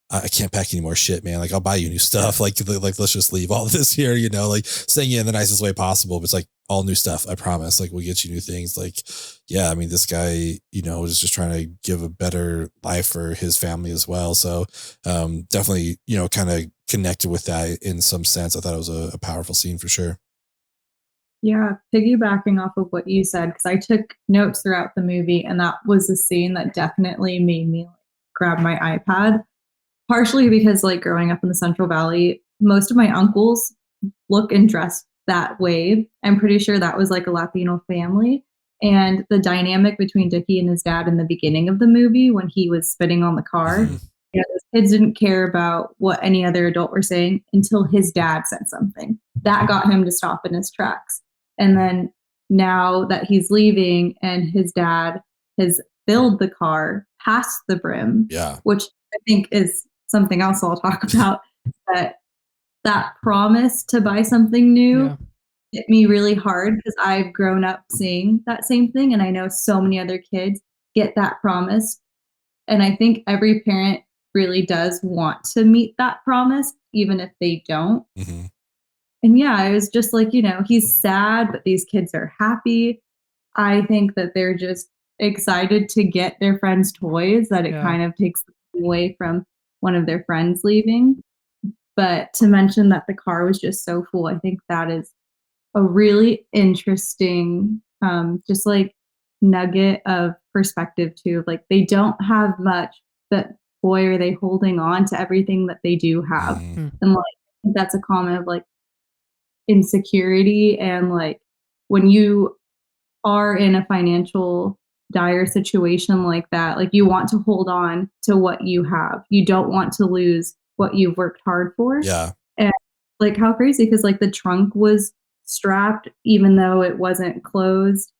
I can't pack any more shit, man. Like, I'll buy you new stuff. Like, let's just leave all of this here, you know, like saying it in the nicest way possible. But it's like, all new stuff, I promise. Like, we'll get you new things. Like, yeah, I mean, this guy, you know, is just trying to give a better life for his family as well. So definitely, you know, kind of connected with that in some sense. I thought it was a powerful scene for sure. Yeah, piggybacking off of what you said, because I took notes throughout the movie, and that was a scene that definitely made me like, grab my iPad. Partially because, like, growing up in the Central Valley, most of my uncles look and dress that way. I'm pretty sure that was like a Latino family. And the dynamic between Dickie and his dad in the beginning of the movie, when he was spitting on the car, you know, those kids didn't care about what any other adult were saying until his dad said something. That got him to stop in his tracks. And then now that he's leaving and his dad has filled the car past the brim, Yeah. which I think is something else I'll talk about, that promise to buy something new hit me really hard because I've grown up seeing that same thing. And I know so many other kids get that promise. And I think every parent really does want to meet that promise, even if they don't. Mm-hmm. And yeah, I was just like, you know, he's sad, but these kids are happy. I think that they're just excited to get their friends' toys, that it kind of takes them away from one of their friends leaving. But to mention that the car was just so full, I think that is a really interesting, just like nugget of perspective too. Like, they don't have much, but boy, are they holding on to everything that they do have. Mm-hmm. And like, I think that's a comment of like insecurity, and like when you are in a financial dire situation like that, like you want to hold on to what you have. You don't want to lose what you've worked hard for. Yeah. And like, how crazy, because like the trunk was strapped even though it wasn't closed.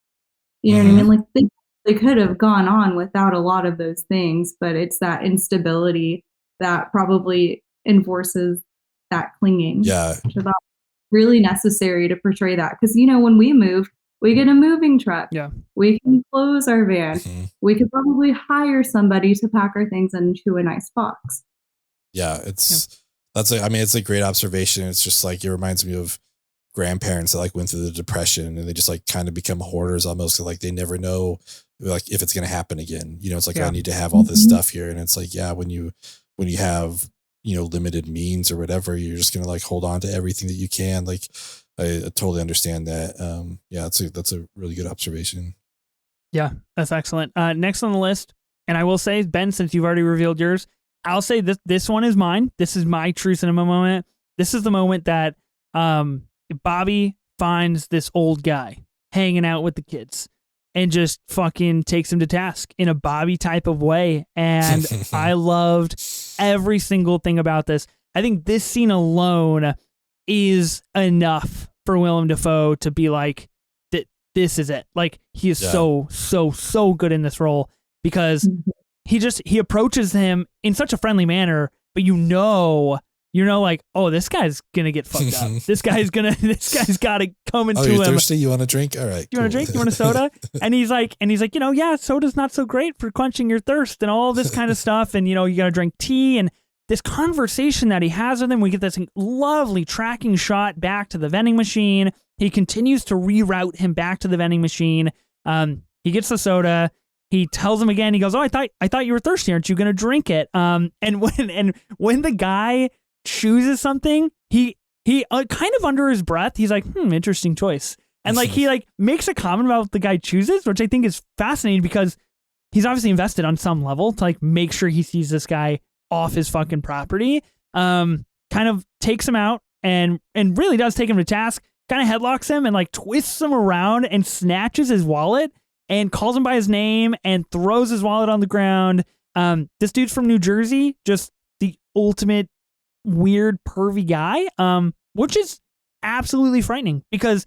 You know what I mean? Like they could have gone on without a lot of those things, but it's that instability that probably enforces that clinging. Yeah. So that's really necessary to portray that. Because, you know, when we move, we get a moving truck. Yeah. We can close our van. We could probably hire somebody to pack our things into a nice box. Yeah. It's a great observation. It's just like, it reminds me of grandparents that like went through the Depression, and they just like kind of become hoarders almost. Like, they never know like if it's going to happen again. You know, it's like, I need to have all this stuff here. And it's like, yeah, when you have, you know, limited means or whatever, you're just going to like hold on to everything that you can. Like, I totally understand that. Yeah, that's a really good observation. Yeah, that's excellent. Next on the list, and I will say, Ben, since you've already revealed yours, I'll say this one is mine. This is my true cinema moment. This is the moment that Bobby finds this old guy hanging out with the kids and just fucking takes him to task in a Bobby type of way. And I loved every single thing about this. I think this scene alone is enough for Willem Defoe to be like, this is it. Like, he is so good in this role, because he approaches him in such a friendly manner, but you know, like, oh, this guy's gonna get fucked up. This guy's got to come into him. You're thirsty? You want a drink? All right. You want a drink? You want a soda? and he's like, you know, yeah, soda's not so great for quenching your thirst and all this kind of stuff. And, you know, you got to drink tea. And this conversation that he has with him, we get this lovely tracking shot back to the vending machine. He continues to reroute him back to the vending machine. He gets the soda. He tells him again. He goes, "Oh, I thought you were thirsty. Aren't you going to drink it?" And when the guy chooses something, he kind of under his breath, he's like, interesting choice. And like, he like makes a comment about what the guy chooses, which I think is fascinating, because he's obviously invested on some level to like make sure he sees this guy off his fucking property. Kind of takes him out and really does take him to task, kind of headlocks him and like twists him around and snatches his wallet and calls him by his name and throws his wallet on the ground. This dude's from New Jersey, just the ultimate weird, pervy guy, which is absolutely frightening, because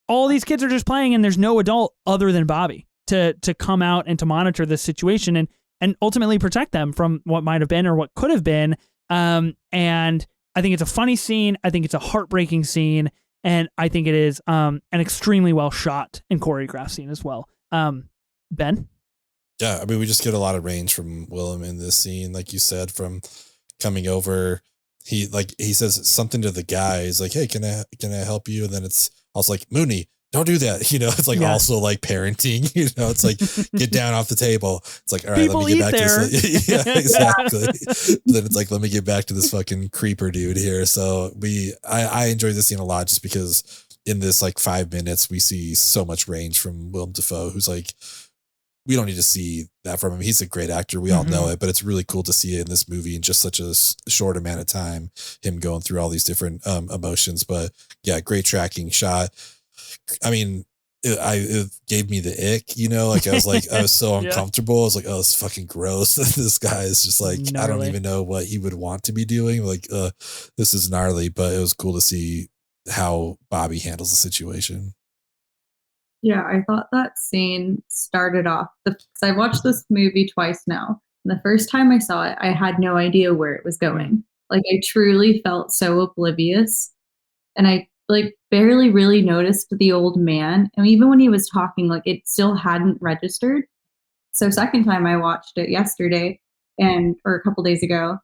all these kids are just playing and there's no adult other than Bobby to come out and to monitor this situation and ultimately protect them from what might have been or what could have been. And I think it's a funny scene. I think it's a heartbreaking scene. And I think it is an extremely well shot and choreographed scene as well. Ben? Yeah, I mean, we just get a lot of range from Willem in this scene, like you said, from coming over. He says something to the guy. He's like, "Hey, can I help you?" And then it's also like, "Mooney, don't do that." It's like also like parenting. It's like, get down off the table. It's like, all right, People let me get back there. to this. Yeah, exactly. Then it's like, let me get back to this fucking creeper dude here. So I enjoyed this scene a lot just because in this like 5 minutes we see so much range from Willem Defoe, who's like, we don't need to see that from him. He's a great actor. We all know it, but it's really cool to see it in this movie in just such a short amount of time, him going through all these different emotions. But yeah, great tracking shot. I mean, it gave me the ick, like I was so uncomfortable. I was like, oh, it's fucking gross. This guy is just like, gnarly. I don't even know what he would want to be doing. Like, this is gnarly, but it was cool to see how Bobby handles the situation. Yeah, I thought that scene started off because I watched this movie twice now. And the first time I saw it, I had no idea where it was going. Like, I truly felt so oblivious. And I like barely really noticed the old man. And even when he was talking, like, it still hadn't registered. So second time I watched it yesterday or a couple days ago,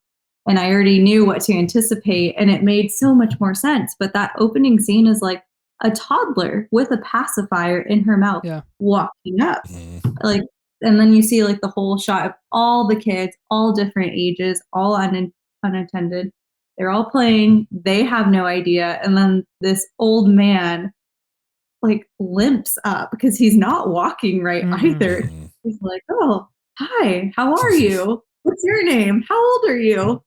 and I already knew what to anticipate, and it made so much more sense. But that opening scene is like a toddler with a pacifier in her mouth walking up. Like, and then you see like the whole shot of all the kids, all different ages, all unattended. They're all playing. They have no idea. And then this old man like limps up because he's not walking right either. He's like, "Oh, hi, how are you? What's your name? How old are you?"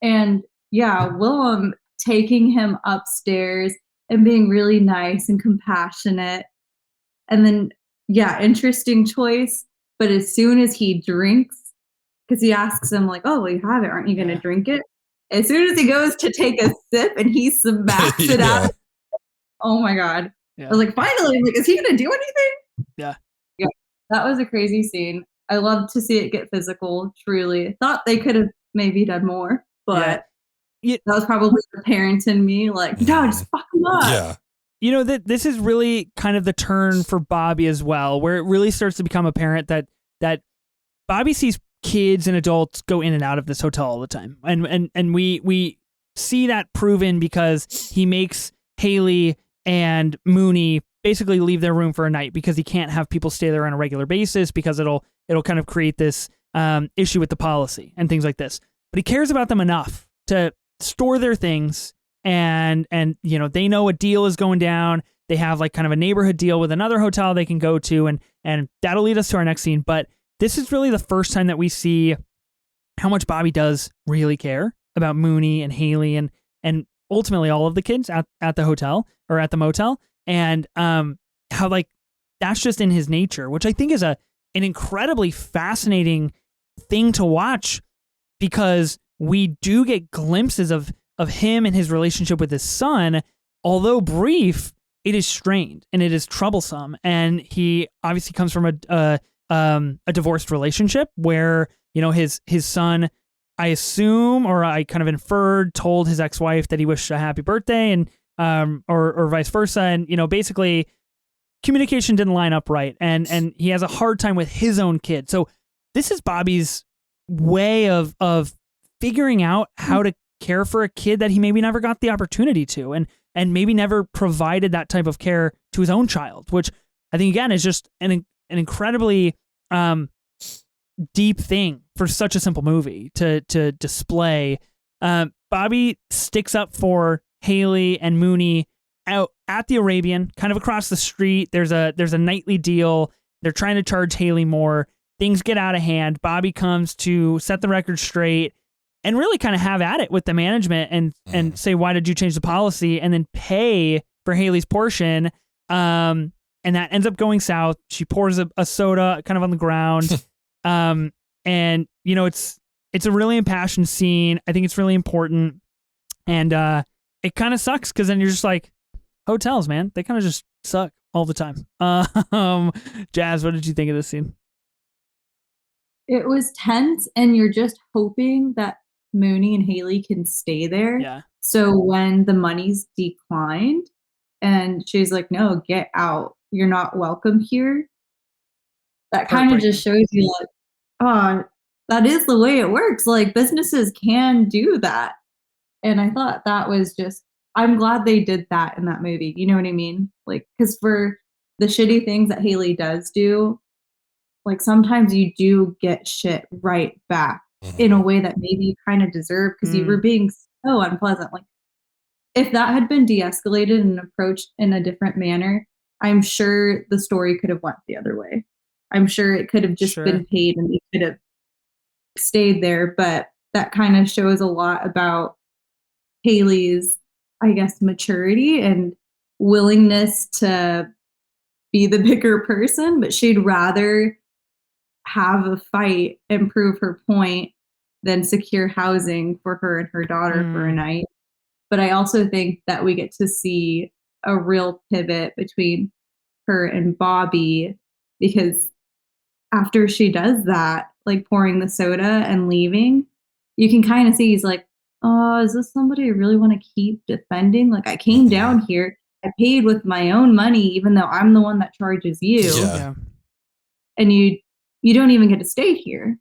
And yeah, Willem taking him upstairs and being really nice and compassionate. And then, yeah, interesting choice. But as soon as he drinks, because he asks him, like, "Oh, well, you have it. Aren't you going to drink it?" As soon as he goes to take a sip and he smacks it out. Oh, my God. I was like, finally, like, is he going to do anything? Yeah. Yeah. That was a crazy scene. I love to see it get physical, truly. Thought they could have maybe done more, but that was probably the parent in me, like, no, just fuck him up. Yeah. This is really kind of the turn for Bobby as well, where it really starts to become apparent that Bobby sees kids and adults go in and out of this hotel all the time. And we see that proven because he makes Haley and Mooney basically leave their room for a night because he can't have people stay there on a regular basis because it'll kind of create this issue with the policy and things like this. But he cares about them enough to store their things, and they know a deal is going down. They have like kind of a neighborhood deal with another hotel they can go to, and that'll lead us to our next scene. But this is really the first time that we see how much Bobby does really care about Mooney and Haley and ultimately all of the kids at the hotel or at the motel, and how like that's just in his nature, which I think is an incredibly fascinating thing to watch, because we do get glimpses of him and his relationship with his son. Although brief, it is strained and it is troublesome, and he obviously comes from a divorced relationship where his son, I assume, or I kind of inferred, told his ex-wife that he wished a happy birthday, and or vice versa, and basically communication didn't line up right, and he has a hard time with his own kid. So this is Bobby's way of figuring out how to care for a kid that he maybe never got the opportunity to, and maybe never provided that type of care to his own child, which I think again is just an incredibly deep thing for such a simple movie to display. Bobby sticks up for Haley and Mooney out at the Arabian, kind of across the street. There's a nightly deal. They're trying to charge Haley more. Things get out of hand. Bobby comes to set the record straight and really kind of have at it with the management and say, why did you change the policy? And then pay for Haley's portion. And that ends up going south. She pours a soda kind of on the ground. And it's a really impassioned scene. I think it's really important. And it kind of sucks because then you're just like, hotels, man, they kind of just suck all the time. Jazz, what did you think of this scene? It was tense, and you're just hoping that Mooney and Haley can stay there. Yeah. So when the money's declined and she's like, no, get out. You're not welcome here. That kind of just shows you like, oh, that is the way it works. Like businesses can do that. And I thought that was just, I'm glad they did that in that movie. You know what I mean? Like, because for the shitty things that Haley does do, like sometimes you do get shit right back in a way that maybe you kind of deserve because you were being so unpleasant. Like, if that had been de-escalated and approached in a different manner, I'm sure the story could have went the other way. I'm sure it could have just been paid and they could have stayed there. But that kind of shows a lot about Haley's, I guess, maturity and willingness to be the bigger person, but she'd rather have a fight and prove her point than secure housing for her and her daughter for a night. But I also think that we get to see a real pivot between her and Bobby because after she does that, like pouring the soda and leaving, you can kind of see he's like, oh, is this somebody I really want to keep defending? Like, I came down here, I paid with my own money, even though I'm the one that charges you. Yeah. And you don't even get to stay here.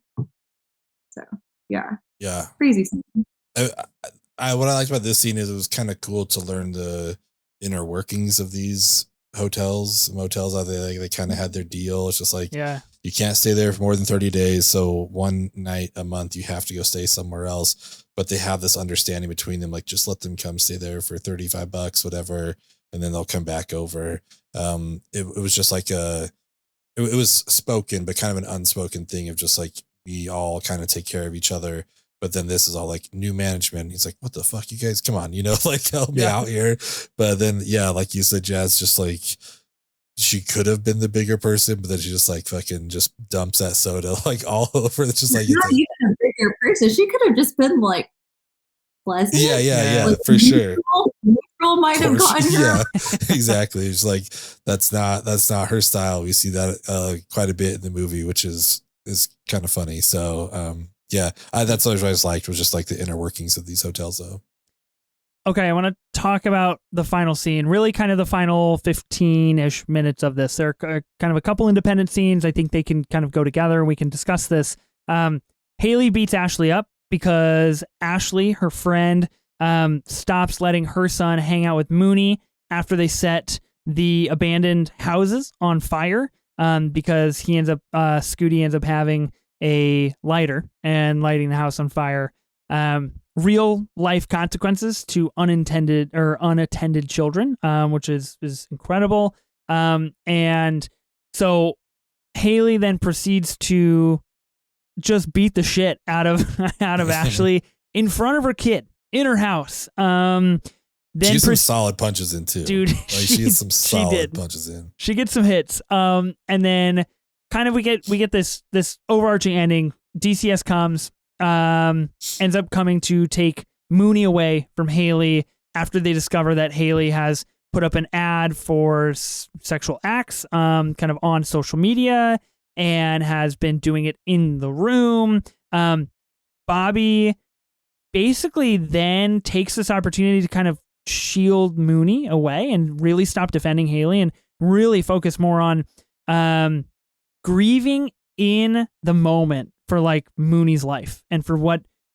So, yeah. Yeah. Crazy scene. What I liked about this scene is it was kind of cool to learn the inner workings of these motels out there. Like, they kind of had their deal. It's just like, you can't stay there for more than 30 days. So one night a month, you have to go stay somewhere else. But they have this understanding between them, like just let them come stay there for $35, whatever. And then they'll come back over. It was just like it was spoken, but kind of an unspoken thing of just like, we all kind of take care of each other. But then this is all like new management. He's like, what the fuck, you guys, come on, like help me out here. But then, like you said, Jazz, just like, she could have been the bigger person, but then she just like fucking just dumps that soda like all over. It's just like, not even a bigger person. She could have just been like pleasant. Yeah, like, for sure. Neutral might have gotten her. Yeah, exactly. It's like, that's not her style. We see that quite a bit in the movie, which is kind of funny. So, that's what I just liked, was just like the inner workings of these hotels though. Okay, I want to talk about the final scene, really kind of the final 15-ish minutes of this. There are kind of a couple independent scenes. I think they can kind of go together. We can discuss this. Haley beats Ashley up because Ashley, her friend, stops letting her son hang out with Mooney after they set the abandoned houses on fire because Scooty ends up having a lighter and lighting the house on fire. Real life consequences to unintended or unattended children, which is incredible. And so Haley then proceeds to just beat the shit out of Ashley in front of her kid in her house. Then she gets some solid punches in too, dude. Like, she gets some solid punches in. She gets some hits. And then kind of we get this overarching ending. DCS comes. Ends up coming to take Mooney away from Haley after they discover that Haley has put up an ad for sexual acts kind of on social media and has been doing it in the room. Bobby basically then takes this opportunity to kind of shield Mooney away and really stop defending Haley and really focus more on grieving in the moment for like Mooney's life and for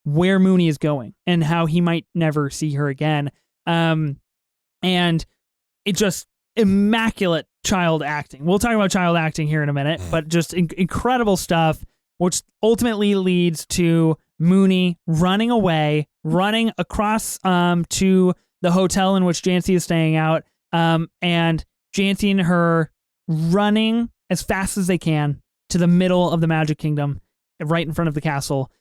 where Mooney is going and how he might never see her again. And it just immaculate child acting. We'll talk about child acting here in a minute, but just incredible stuff, which ultimately leads to Mooney running away, running across to the hotel in which Jancy is staying out, and Jancy and her running as fast as they can to the middle of the Magic Kingdom, right in front of the castle.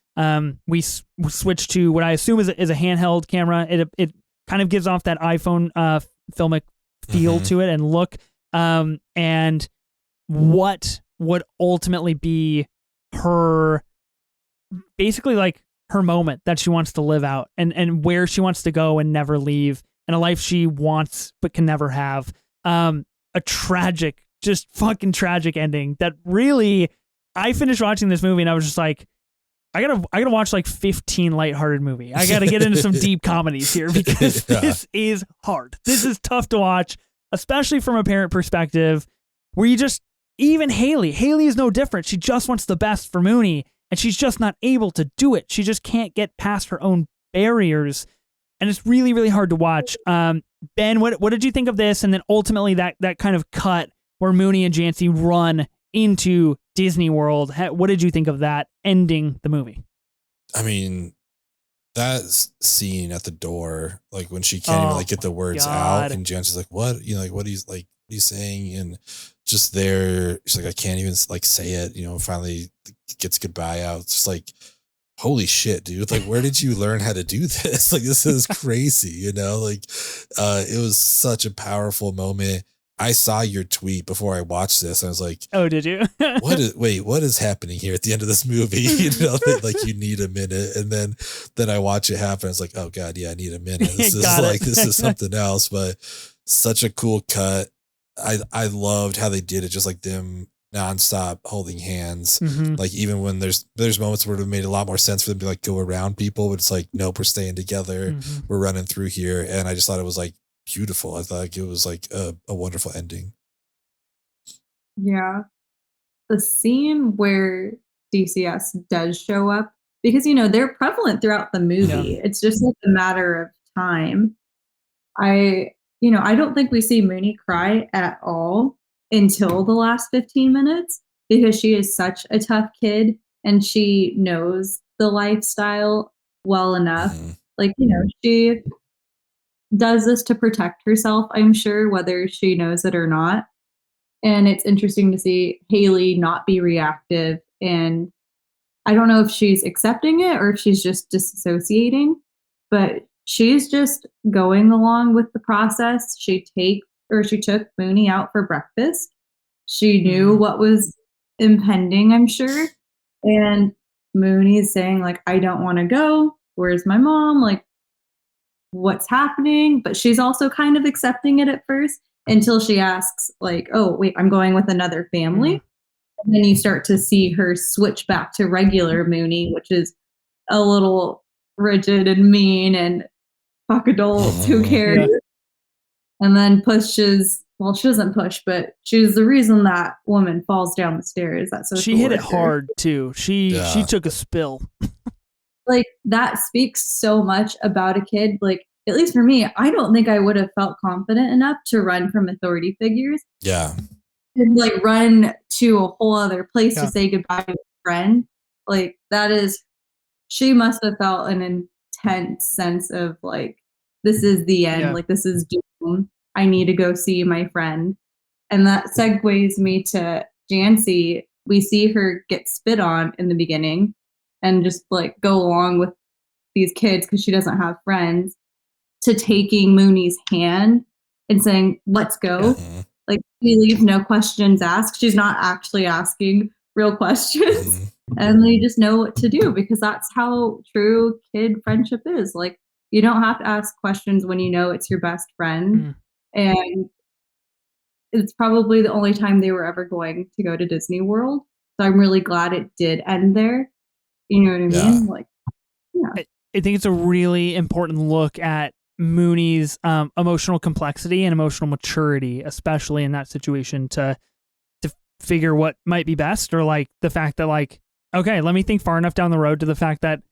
We switch to what I assume is a handheld camera. It kind of gives off that iPhone filmic feel to it and look. And what would ultimately be her, basically like her moment that she wants to live out and where she wants to go and never leave, and a life she wants but can never have. A tragic, just fucking tragic ending that really, I finished watching this movie and I was just like, I gotta watch like 15 lighthearted movie. I gotta get into some deep comedies here because this is hard. This is tough to watch, especially from a parent perspective, where you just, even Haley is no different. She just wants the best for Mooney, and she's just not able to do it. She just can't get past her own barriers, and it's really, really hard to watch. Ben, what did you think of this? And then ultimately that kind of cut where Mooney and Jancy run into Disney World. What did you think of that ending the movie? I mean, that scene at the door, like when she can't even like get the words out, and Jancy's like, "What? You know, like what he's saying?" And just there, she's like, "I can't even like say it." You know, finally gets goodbye out. It's just like, holy shit, dude! Like, where did you learn how to do this? Like, this is crazy. You know, like, it was such a powerful moment. I saw your tweet before I watched this. I was like, "Oh, did you? what is happening here at the end of this movie?" You know, like you need a minute, and then I watch it happen. It's like, oh god, yeah, I need a minute. This is like this is something else. But such a cool cut. I loved how they did it, just like them nonstop holding hands. Mm-hmm. Like even when there's moments where it made a lot more sense for them to like go around people, but it's like, nope, we're staying together. Mm-hmm. We're running through here, and I just thought it was like beautiful. I thought it was like a wonderful ending. Yeah. The scene where DCS does show up, because, you know, they're prevalent throughout the movie. Yeah. It's just like a matter of time. I don't think we see Mooney cry at all until the last 15 minutes, because she is such a tough kid and she knows the lifestyle well enough. Mm-hmm. Like, you know, she does this to protect herself, I'm sure, whether she knows it or not. And it's interesting to see Haley not be reactive. And I don't know if she's accepting it or if she's just disassociating, but she's just going along with the process. She took Mooney out for breakfast. She knew what was impending, I'm sure. And Mooney is saying, like, I don't want to go. Where's my mom? Like, what's happening? But she's also kind of accepting it at first until she asks, like, oh, wait, I'm going with another family. And then you start to see her switch back to regular Mooney, which is a little rigid and mean and fuck adults, who cares? Yeah. And then she doesn't push, but she's the reason that woman falls down the stairs. She hit it hard too. She took a spill. Like, that speaks so much about a kid. Like, at least for me, I don't think I would have felt confident enough to run from authority figures. Yeah. And like run to a whole other place to say goodbye to a friend. Like, she must have felt an intense sense of like, this is the end. Yeah. Like, this is doom. I need to go see my friend. And that segues me to Jancy. We see her get spit on in the beginning and just like go along with these kids because she doesn't have friends, to taking Mooney's hand and saying, let's go. Mm-hmm. Like, she leaves no questions asked. She's not actually asking real questions. Mm-hmm. And they just know what to do, because that's how true kid friendship is. Like, you don't have to ask questions when you know it's your best friend. Mm. And it's probably the only time they were ever going to go to Disney World. So I'm really glad it did end there. You know what I mean? Like, yeah. I think it's a really important look at Mooney's emotional complexity and emotional maturity, especially in that situation, to figure what might be best, or like the fact that, like, okay, let me think far enough down the road to the fact that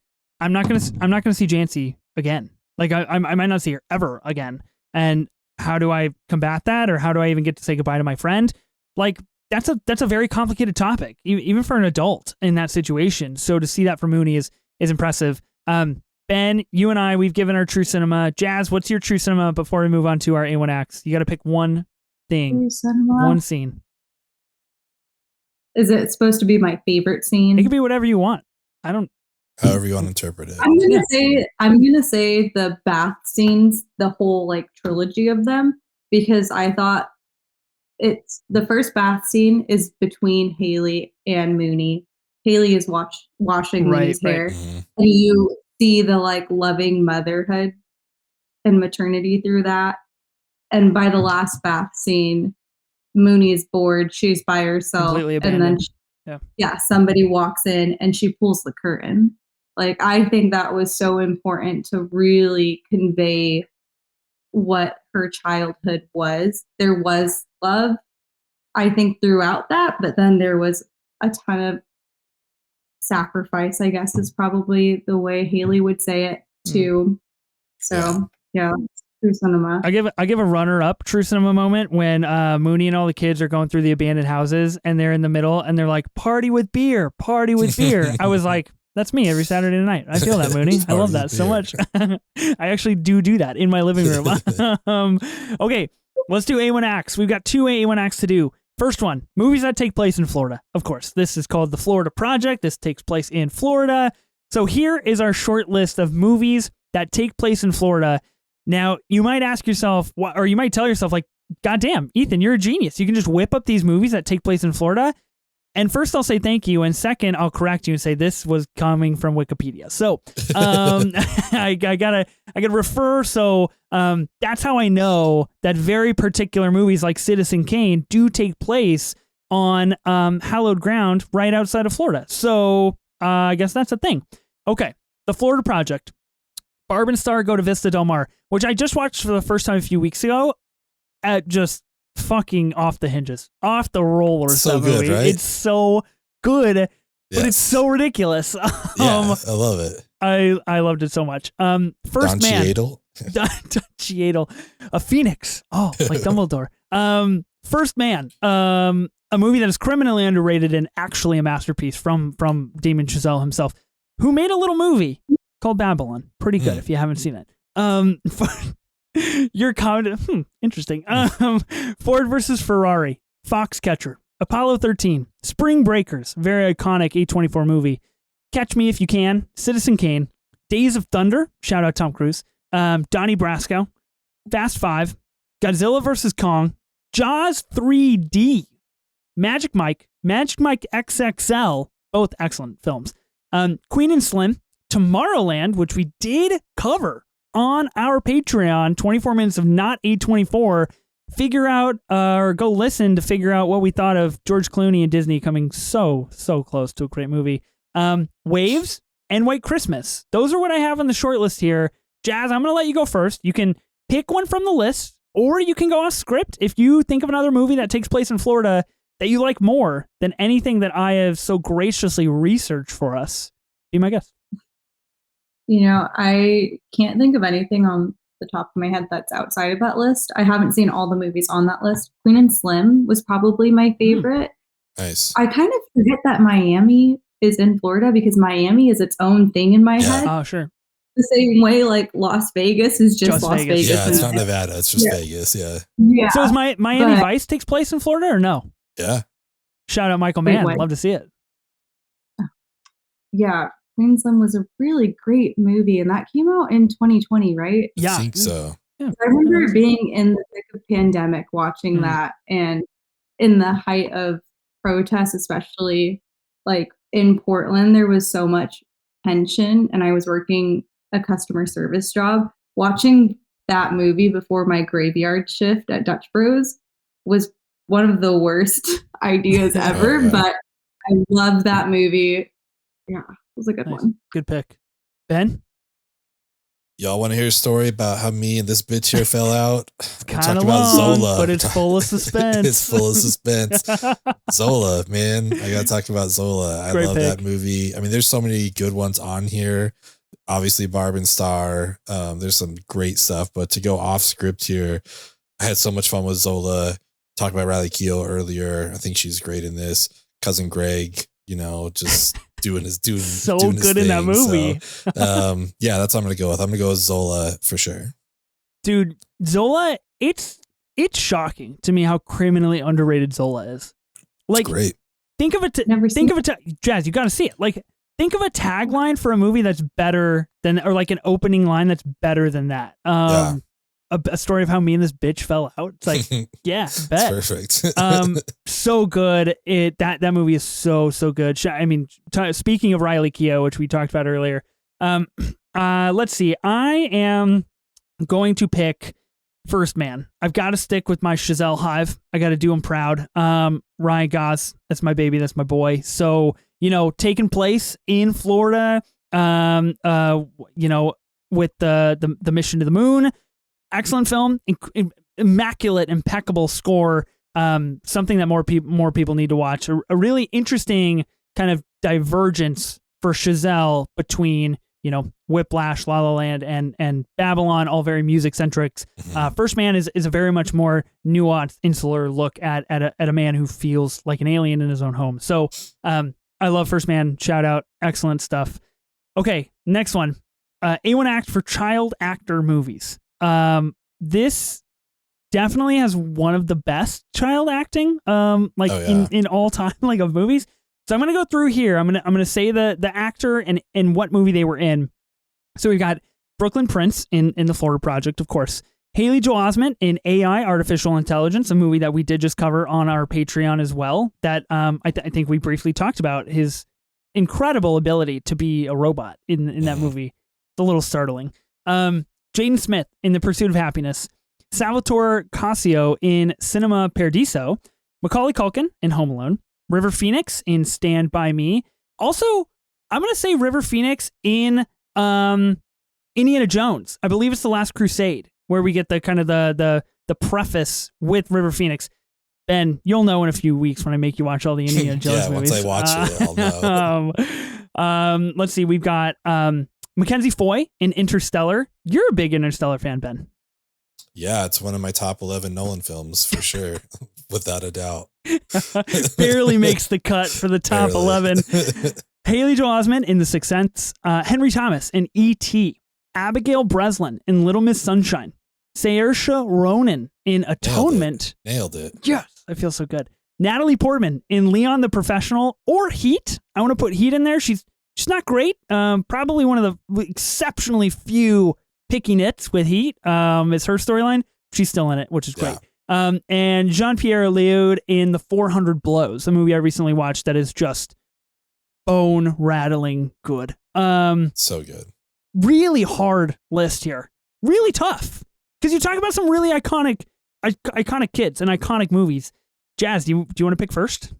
I'm not gonna see Jancy again. Like, I might not see her ever again. And how do I combat that, or how do I even get to say goodbye to my friend? Like, that's a very complicated topic, even for an adult in that situation. So to see that from Mooney is impressive. Ben, you and I, we've given our true cinema. Jazz, what's your true cinema before we move on to our A1X? You got to pick one thing, one scene. Is it supposed to be my favorite scene? It could be whatever you want. However you want to interpret it. I'm gonna say the bath scenes, the whole like trilogy of them, because I thought it's the first bath scene is between Haley and Mooney. Haley is washing Mooney's hair, mm-hmm. and you see the like loving motherhood and maternity through that. And by the last bath scene, Mooney is bored. She's by herself, and then yeah, somebody walks in and she pulls the curtain. Like, I think that was so important to really convey what her childhood was. There was love, I think, throughout that, but then there was a ton of sacrifice, I guess is probably the way Haley would say it too. So yeah, true cinema. I give a runner up true cinema moment when Mooney and all the kids are going through the abandoned houses and they're in the middle and they're like, party with beer. I was like, that's me every Saturday night. I feel that, Mooney. I love that so much. I actually do that in my living room. Okay, let's do A1 acts. We've got 2 A1 acts to do. First one, movies that take place in Florida. Of course, this is called The Florida Project. This takes place in Florida. So here is our short list of movies that take place in Florida. Now, you might ask yourself, or you might tell yourself, like, goddamn, Ethan, you're a genius. You can just whip up these movies that take place in Florida. And first, I'll say thank you. And second, I'll correct you and say this was coming from Wikipedia. So I gotta refer. So that's how I know that very particular movies like Citizen Kane do take place on hallowed ground right outside of Florida. So I guess that's a thing. Okay, The Florida Project. Barb and Star go to Vista Del Mar, which I just watched for the first time a few weeks ago. At just fucking off the hinges, off the rollers. So good, movie. right? It's so good, but it's so ridiculous. I love it. I loved it so much. First Don Man. Cheadle. Don Cheadle. A phoenix. Oh, like Dumbledore. First Man. A movie that is criminally underrated and actually a masterpiece from Damien Chazelle himself, who made a little movie called Babylon. Pretty good if you haven't seen it. Your comment, interesting. Ford versus Ferrari, Foxcatcher, Apollo 13, Spring Breakers, very iconic A24 movie. Catch Me If You Can, Citizen Kane, Days of Thunder, shout out Tom Cruise, Donnie Brasco, Fast Five, Godzilla versus Kong, Jaws 3D, Magic Mike XXL, both excellent films. Queen and Slim, Tomorrowland, which we did cover on our Patreon, 24 minutes of not A24. Figure out or go listen to figure out what we thought of George Clooney and Disney coming so close to a great movie. Waves and White Christmas. Those are what I have on the short list here. Jazz, I'm going to let you go first. You can pick one from the list, or you can go off script if you think of another movie that takes place in Florida that you like more than anything that I have so graciously researched for us. Be my guest. You know, I can't think of anything on the top of my head that's outside of that list. I haven't seen all the movies on that list. Queen and Slim was probably my favorite. Nice. I kind of forget that Miami is in Florida because Miami is its own thing in my head. Oh, sure. The same way like Las Vegas is just Las Vegas. Yeah, it's not Nevada. It's just Vegas. Yeah. So is Miami Vice takes place in Florida or no? Yeah. Shout out Michael Mann. Love to see it. Yeah. Queen Slim was a really great movie, and that came out in 2020, right? I think so. Yeah. I remember being in the thick of pandemic watching that, and in the height of protests, especially like in Portland, there was so much tension, and I was working a customer service job. Watching that movie before my graveyard shift at Dutch Bros was one of the worst ideas ever, but I love that movie. Yeah. Was a good one. Good pick. Ben? Y'all want to hear a story about how me and this bitch here fell out? Kind of long, Zola. But it's full of suspense. It's full of suspense. Zola, man. I got to talk about Zola. I love that movie. I mean, there's so many good ones on here. Obviously, Barb and Star. There's some great stuff. But to go off script here, I had so much fun with Zola. Talked about Riley Keough earlier. I think she's great in this. Cousin Greg, just... doing his so doing good his in that movie. So, that's what I'm gonna go with. I'm gonna go with Zola for sure. Dude, Zola, it's shocking to me how criminally underrated Zola is. Like, it's great. Think of it. Jazz, you got to see it. Like, think of a tagline for a movie that's better than, or like an opening line that's better than that. A story of how me and this bitch fell out. It's like, yeah, bet. It's perfect. So good. That movie is so good. I mean, speaking of Riley Keough, which we talked about earlier, let's see. I am going to pick First Man. I've got to stick with my Chazelle Hive. I got to do him proud. Ryan Gos, that's my baby, that's my boy. So, taking place in Florida, with the mission to the moon. Excellent film, immaculate, impeccable score. Something that more people need to watch. A really interesting kind of divergence for Chazelle between Whiplash, La La Land, and Babylon, all very music centric. First Man is a very much more nuanced, insular look at a man who feels like an alien in his own home. So I love First Man. Shout out, excellent stuff. Okay, next one. A1 Act for child actor movies. This definitely has one of the best child acting, in all time, of movies. So I'm gonna go through here. I'm gonna say the actor and what movie they were in. So we've got Brooklyn Prince in the Florida Project, of course. Haley Joel Osment in AI, Artificial Intelligence, a movie that we did just cover on our Patreon as well. That I think we briefly talked about his incredible ability to be a robot in that movie. It's a little startling. Jaden Smith in The Pursuit of Happiness. Salvatore Cassio in Cinema Paradiso. Macaulay Culkin in Home Alone. River Phoenix in Stand By Me. Also, I'm going to say River Phoenix in Indiana Jones. I believe it's The Last Crusade, where we get the kind of the preface with River Phoenix. Ben, you'll know in a few weeks when I make you watch all the Indiana Jones movies. Once I watch it, I'll know. Let's see. We've got Mackenzie Foy in Interstellar. You're a big Interstellar fan, Ben. Yeah, it's one of my top 11 Nolan films for sure, without a doubt. Barely makes the cut for the top 11. Haley Joel Osment in The Sixth Sense. Henry Thomas in E.T. Abigail Breslin in Little Miss Sunshine. Saoirse Ronan in Atonement. Nailed it. Yes, I feel so good. Natalie Portman in Leon the Professional or Heat. I want to put Heat in there. She's not great. Probably one of the exceptionally few picky nits with Heat. It's her storyline. She's still in it, which is great. And Jean-Pierre Léaud in The 400 Blows, a movie I recently watched that is just bone-rattling good. So good. Really hard list here. Really tough. Because you talk about some really iconic kids and iconic movies. Jazz, do you want to pick first?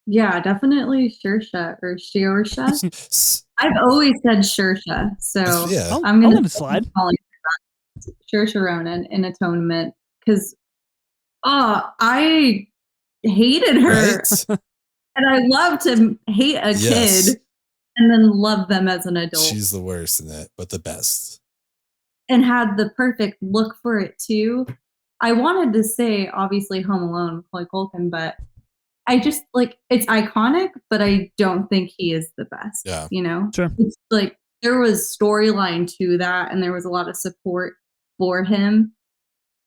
Yeah, definitely Saoirse or Saoirse. I've always said Saoirse, so yeah. I'm going to slide. Saoirse Ronan in Atonement, because I hated her, right? And I love to hate a kid and then love them as an adult. She's the worst in that, but the best. And had the perfect look for it too. I wanted to say obviously Home Alone, Macaulay Culkin, but I just it's iconic, but I don't think he is the best. Yeah. Sure. It's there was storyline to that and there was a lot of support for him,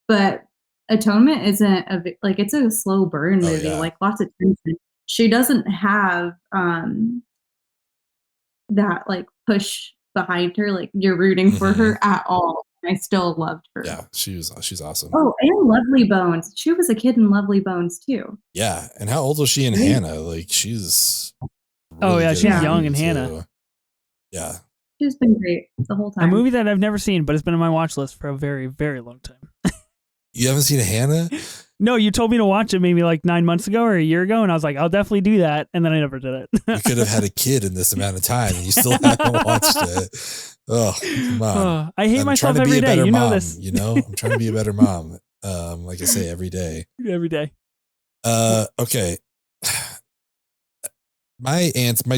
but Atonement isn't it's a slow burn movie, lots of tension. She doesn't have that push behind her, you're rooting for her at all. I still loved her. Yeah, she's awesome. Oh, and Lovely Bones. She was a kid in Lovely Bones too. Yeah, and how old was she in Hannah? She's She's young in Hannah. Yeah, she's been great the whole time. A movie that I've never seen, but it's been on my watch list for a very, very long time. You haven't seen Hannah? No, you told me to watch it maybe 9 months ago or a year ago, and I was like, I'll definitely do that, and then I never did it. You could have had a kid in this amount of time, and you still haven't watched it. Oh, come on. I hate myself every day. You know this. I'm trying to be a better mom. Like I say, every day. Every day. Okay. My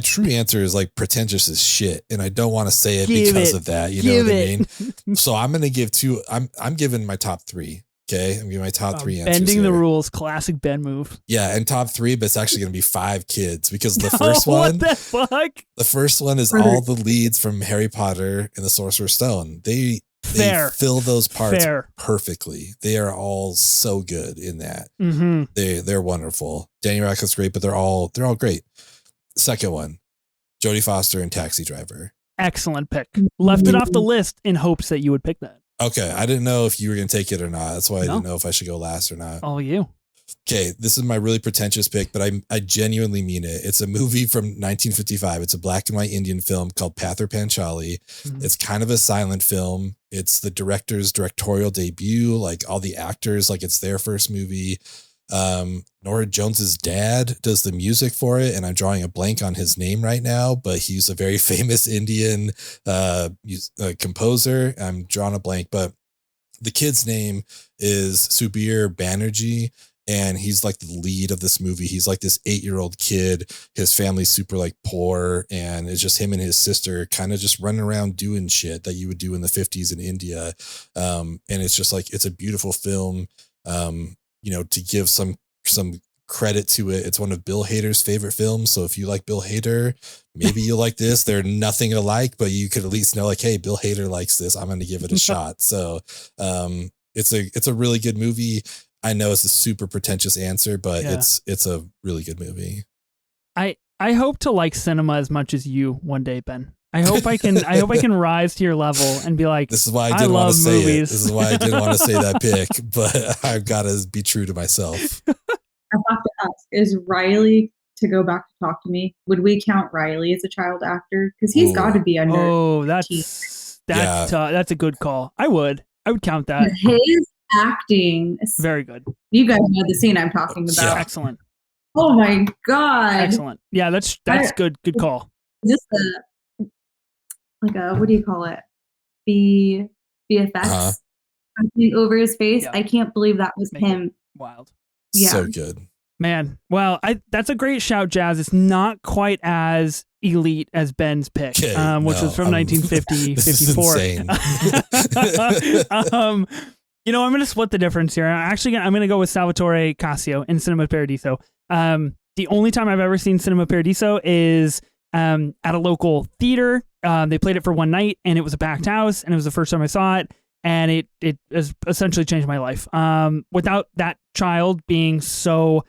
true answer is pretentious as shit, and I don't want to say it because of that. You know what I mean? So I'm gonna give two. I'm giving my top three. Okay, I'm giving my top three answers. Bending the rules, classic Ben move. Yeah, and top three, but it's actually going to be 5 kids because the first one. What the fuck? The first one is all the leads from Harry Potter and the Sorcerer's Stone. They fill those parts perfectly. They are all so good in that. Mm-hmm. They're wonderful. Danny Radcliffe's great, but they're all great. Second one, Jodie Foster and Taxi Driver. Excellent pick. Left it off the list in hopes that you would pick that. Okay, I didn't know if you were going to take it or not. That's why I didn't know if I should go last or not. All you. Okay, this is my really pretentious pick, but I genuinely mean it. It's a movie from 1955. It's a black and white Indian film called Pather Panchali. Mhm. It's kind of a silent film. It's the director's directorial debut. Like all the actors, like it's their first movie. Nora Jones's dad does the music for it, and I'm drawing a blank on his name right now, but he's a very famous Indian composer. I'm drawing a blank, but the kid's name is Subir Banerjee, and he's like the lead of this movie. He's like this 8-year-old kid. His family's super like poor, and it's just him and his sister kind of just running around doing shit that you would do in the 50s in India. And it's just like, it's a beautiful film. To give some credit to it, it's one of Bill Hader's favorite films. So if you like Bill Hader, maybe you like this. They're nothing alike, but you could at least know like, hey, Bill Hader likes this. I'm going to give it a shot. So it's a really good movie. I know it's a super pretentious answer, but it's a really good movie. I hope to like cinema as much as you one day, Ben. I hope I can rise to your level and be like, this is why I didn't want to say it. This is why I didn't want to say that pick, but I've got to be true to myself. I have to ask, is Riley, to go back to Talk to Me, would we count Riley as a child actor? Because he's got to be under. Oh, that's a good call. I would count that. His acting is very good. You guys know the scene I'm talking about. Yeah. Excellent. Oh my God. Excellent. Yeah, that's good. Good call. Just what do you call it? VFX over his face. Yeah. I can't believe that was him. Wild. Yeah. So good. Man. Well, that's a great shout, Jazz. It's not quite as elite as Ben's pick, which was from 1950, 54. I'm going to split the difference here. I'm going to go with Salvatore Cassio in Cinema Paradiso. The only time I've ever seen Cinema Paradiso is at a local theater. They played it for one night, and it was a packed house, and it was the first time I saw it, and it has essentially changed my life. Without that child being so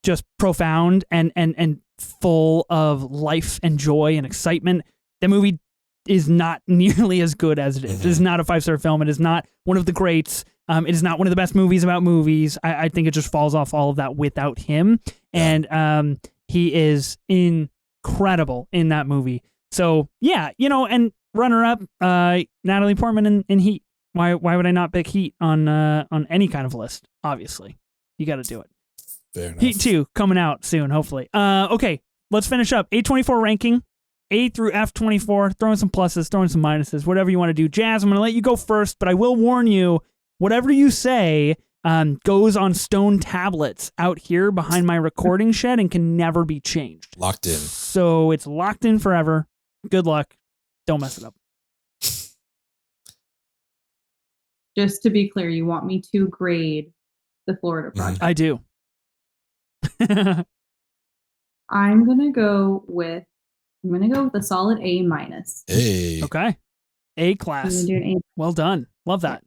just profound and full of life and joy and excitement, the movie is not nearly as good as it is. It is not a 5-star film. It is not one of the greats. It is not one of the best movies about movies. I think it just falls off all of that without him. Yeah. And he is incredible in that movie. So yeah, and runner up, Natalie Portman in Heat. Why would I not pick Heat on any kind of list? Obviously, you got to do it. Fair enough. Heat 2 coming out soon, hopefully. Okay, let's finish up. A24 ranking, A through F24. Throwing some pluses, throwing some minuses, whatever you want to do. Jazz, I'm going to let you go first, but I will warn you, whatever you say goes on stone tablets out here behind my recording shed and can never be changed. Locked in. So it's locked in forever. Good luck. Don't mess it up. Just to be clear, you want me to grade the Florida Project? I do. I'm gonna go with a solid A-. Hey. Okay. A class. I'm gonna do an A. Well done. Love that.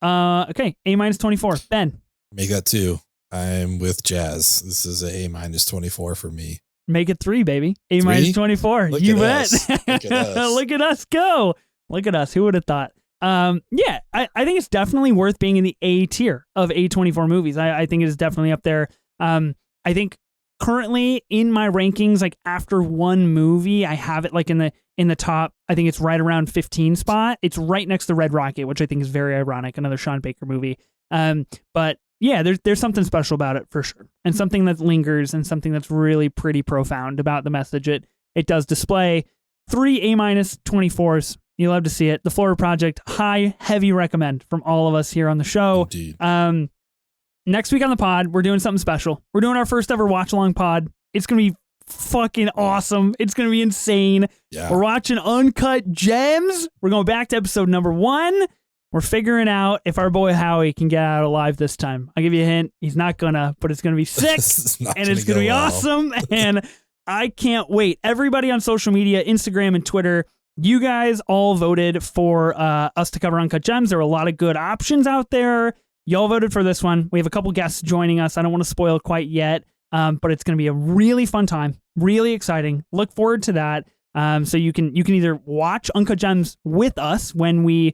Okay. A-24. Ben. Make that 2. I'm with Jazz. This is a A-24 for me. Make it 3, baby. A-24. Look you at bet. us. Look at us. Look at us go. Look at us. Who would have thought? Yeah, I think it's definitely worth being in the A tier of A24 movies. I think it is definitely up there. I think currently in my rankings, like after one movie, I have it like in the top. I think it's right around 15 spot. It's right next to Red Rocket, which I think is very ironic. Another Sean Baker movie. But yeah, there's something special about it for sure, and something that lingers, and something that's really pretty profound about the message it does display. 3 A-24s. You love to see it. The Florida Project, heavy recommend from all of us here on the show. Indeed. Next week on the pod, we're doing something special. We're doing our first ever watch along pod. It's gonna be fucking awesome. It's gonna be insane. Yeah. We're watching Uncut Gems. We're going back to episode number 1. We're figuring out if our boy Howie can get out alive this time. I'll give you a hint. He's not gonna, but it's gonna be sick. It's gonna be awesome. And I can't wait. Everybody on social media, Instagram and Twitter, you guys all voted for us to cover Uncut Gems. There are a lot of good options out there. Y'all voted for this one. We have a couple guests joining us. I don't want to spoil quite yet, but it's going to be a really fun time. Really exciting. Look forward to that. So you can either watch Uncut Gems with us when we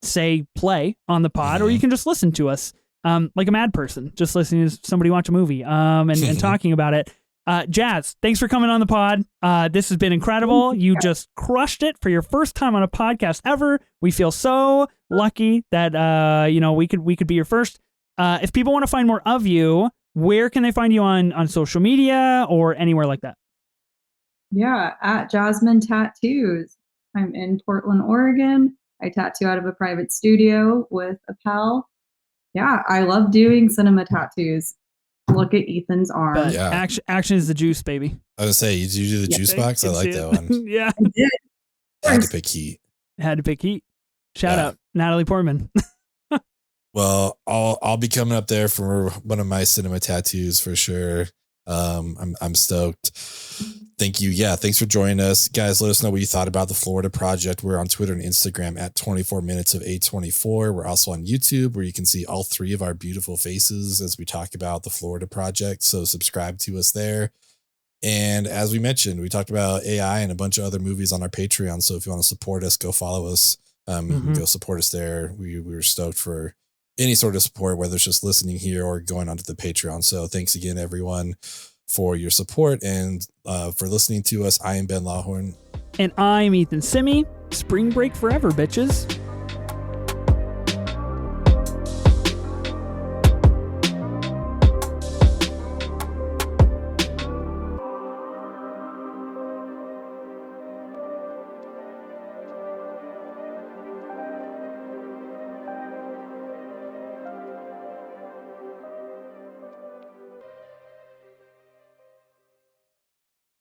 say play on the pod, or you can just listen to us. like a mad person, just listening to somebody watch a movie and talking about it. Jazz, thanks for coming on the pod. This has been incredible. You just crushed it for your first time on a podcast ever. We feel so lucky that we could be your first. If people want to find more of you, where can they find you on social media or anywhere like that? Yeah, at Jasmine Tattoos. I'm in Portland, Oregon. I tattoo out of a private studio with a pal. Yeah, I love doing cinema tattoos. Look at Ethan's arm. But action is the juice, baby. I was say, did you do the juice box? I like that one. Yeah, I did. I had to pick heat. Shout out Natalie Portman. Well, I'll be coming up there for one of my cinema tattoos for sure. I'm stoked. Thank you. Yeah, thanks for joining us, guys. Let us know what you thought about the Florida project. We're on Twitter and Instagram at 24 minutes of A24. We're also on YouTube, where you can see all three of our beautiful faces as we talk about the Florida project. So subscribe to us there. And as we mentioned, we talked about AI and a bunch of other movies on our Patreon. So if you want to support us, go follow us. You can go support us there. We were stoked for any sort of support, whether it's just listening here or going onto the Patreon. So thanks again, everyone, for your support and for listening to us. I am Ben Lawhorn. And I'm Ethan Simi. Spring break forever, bitches.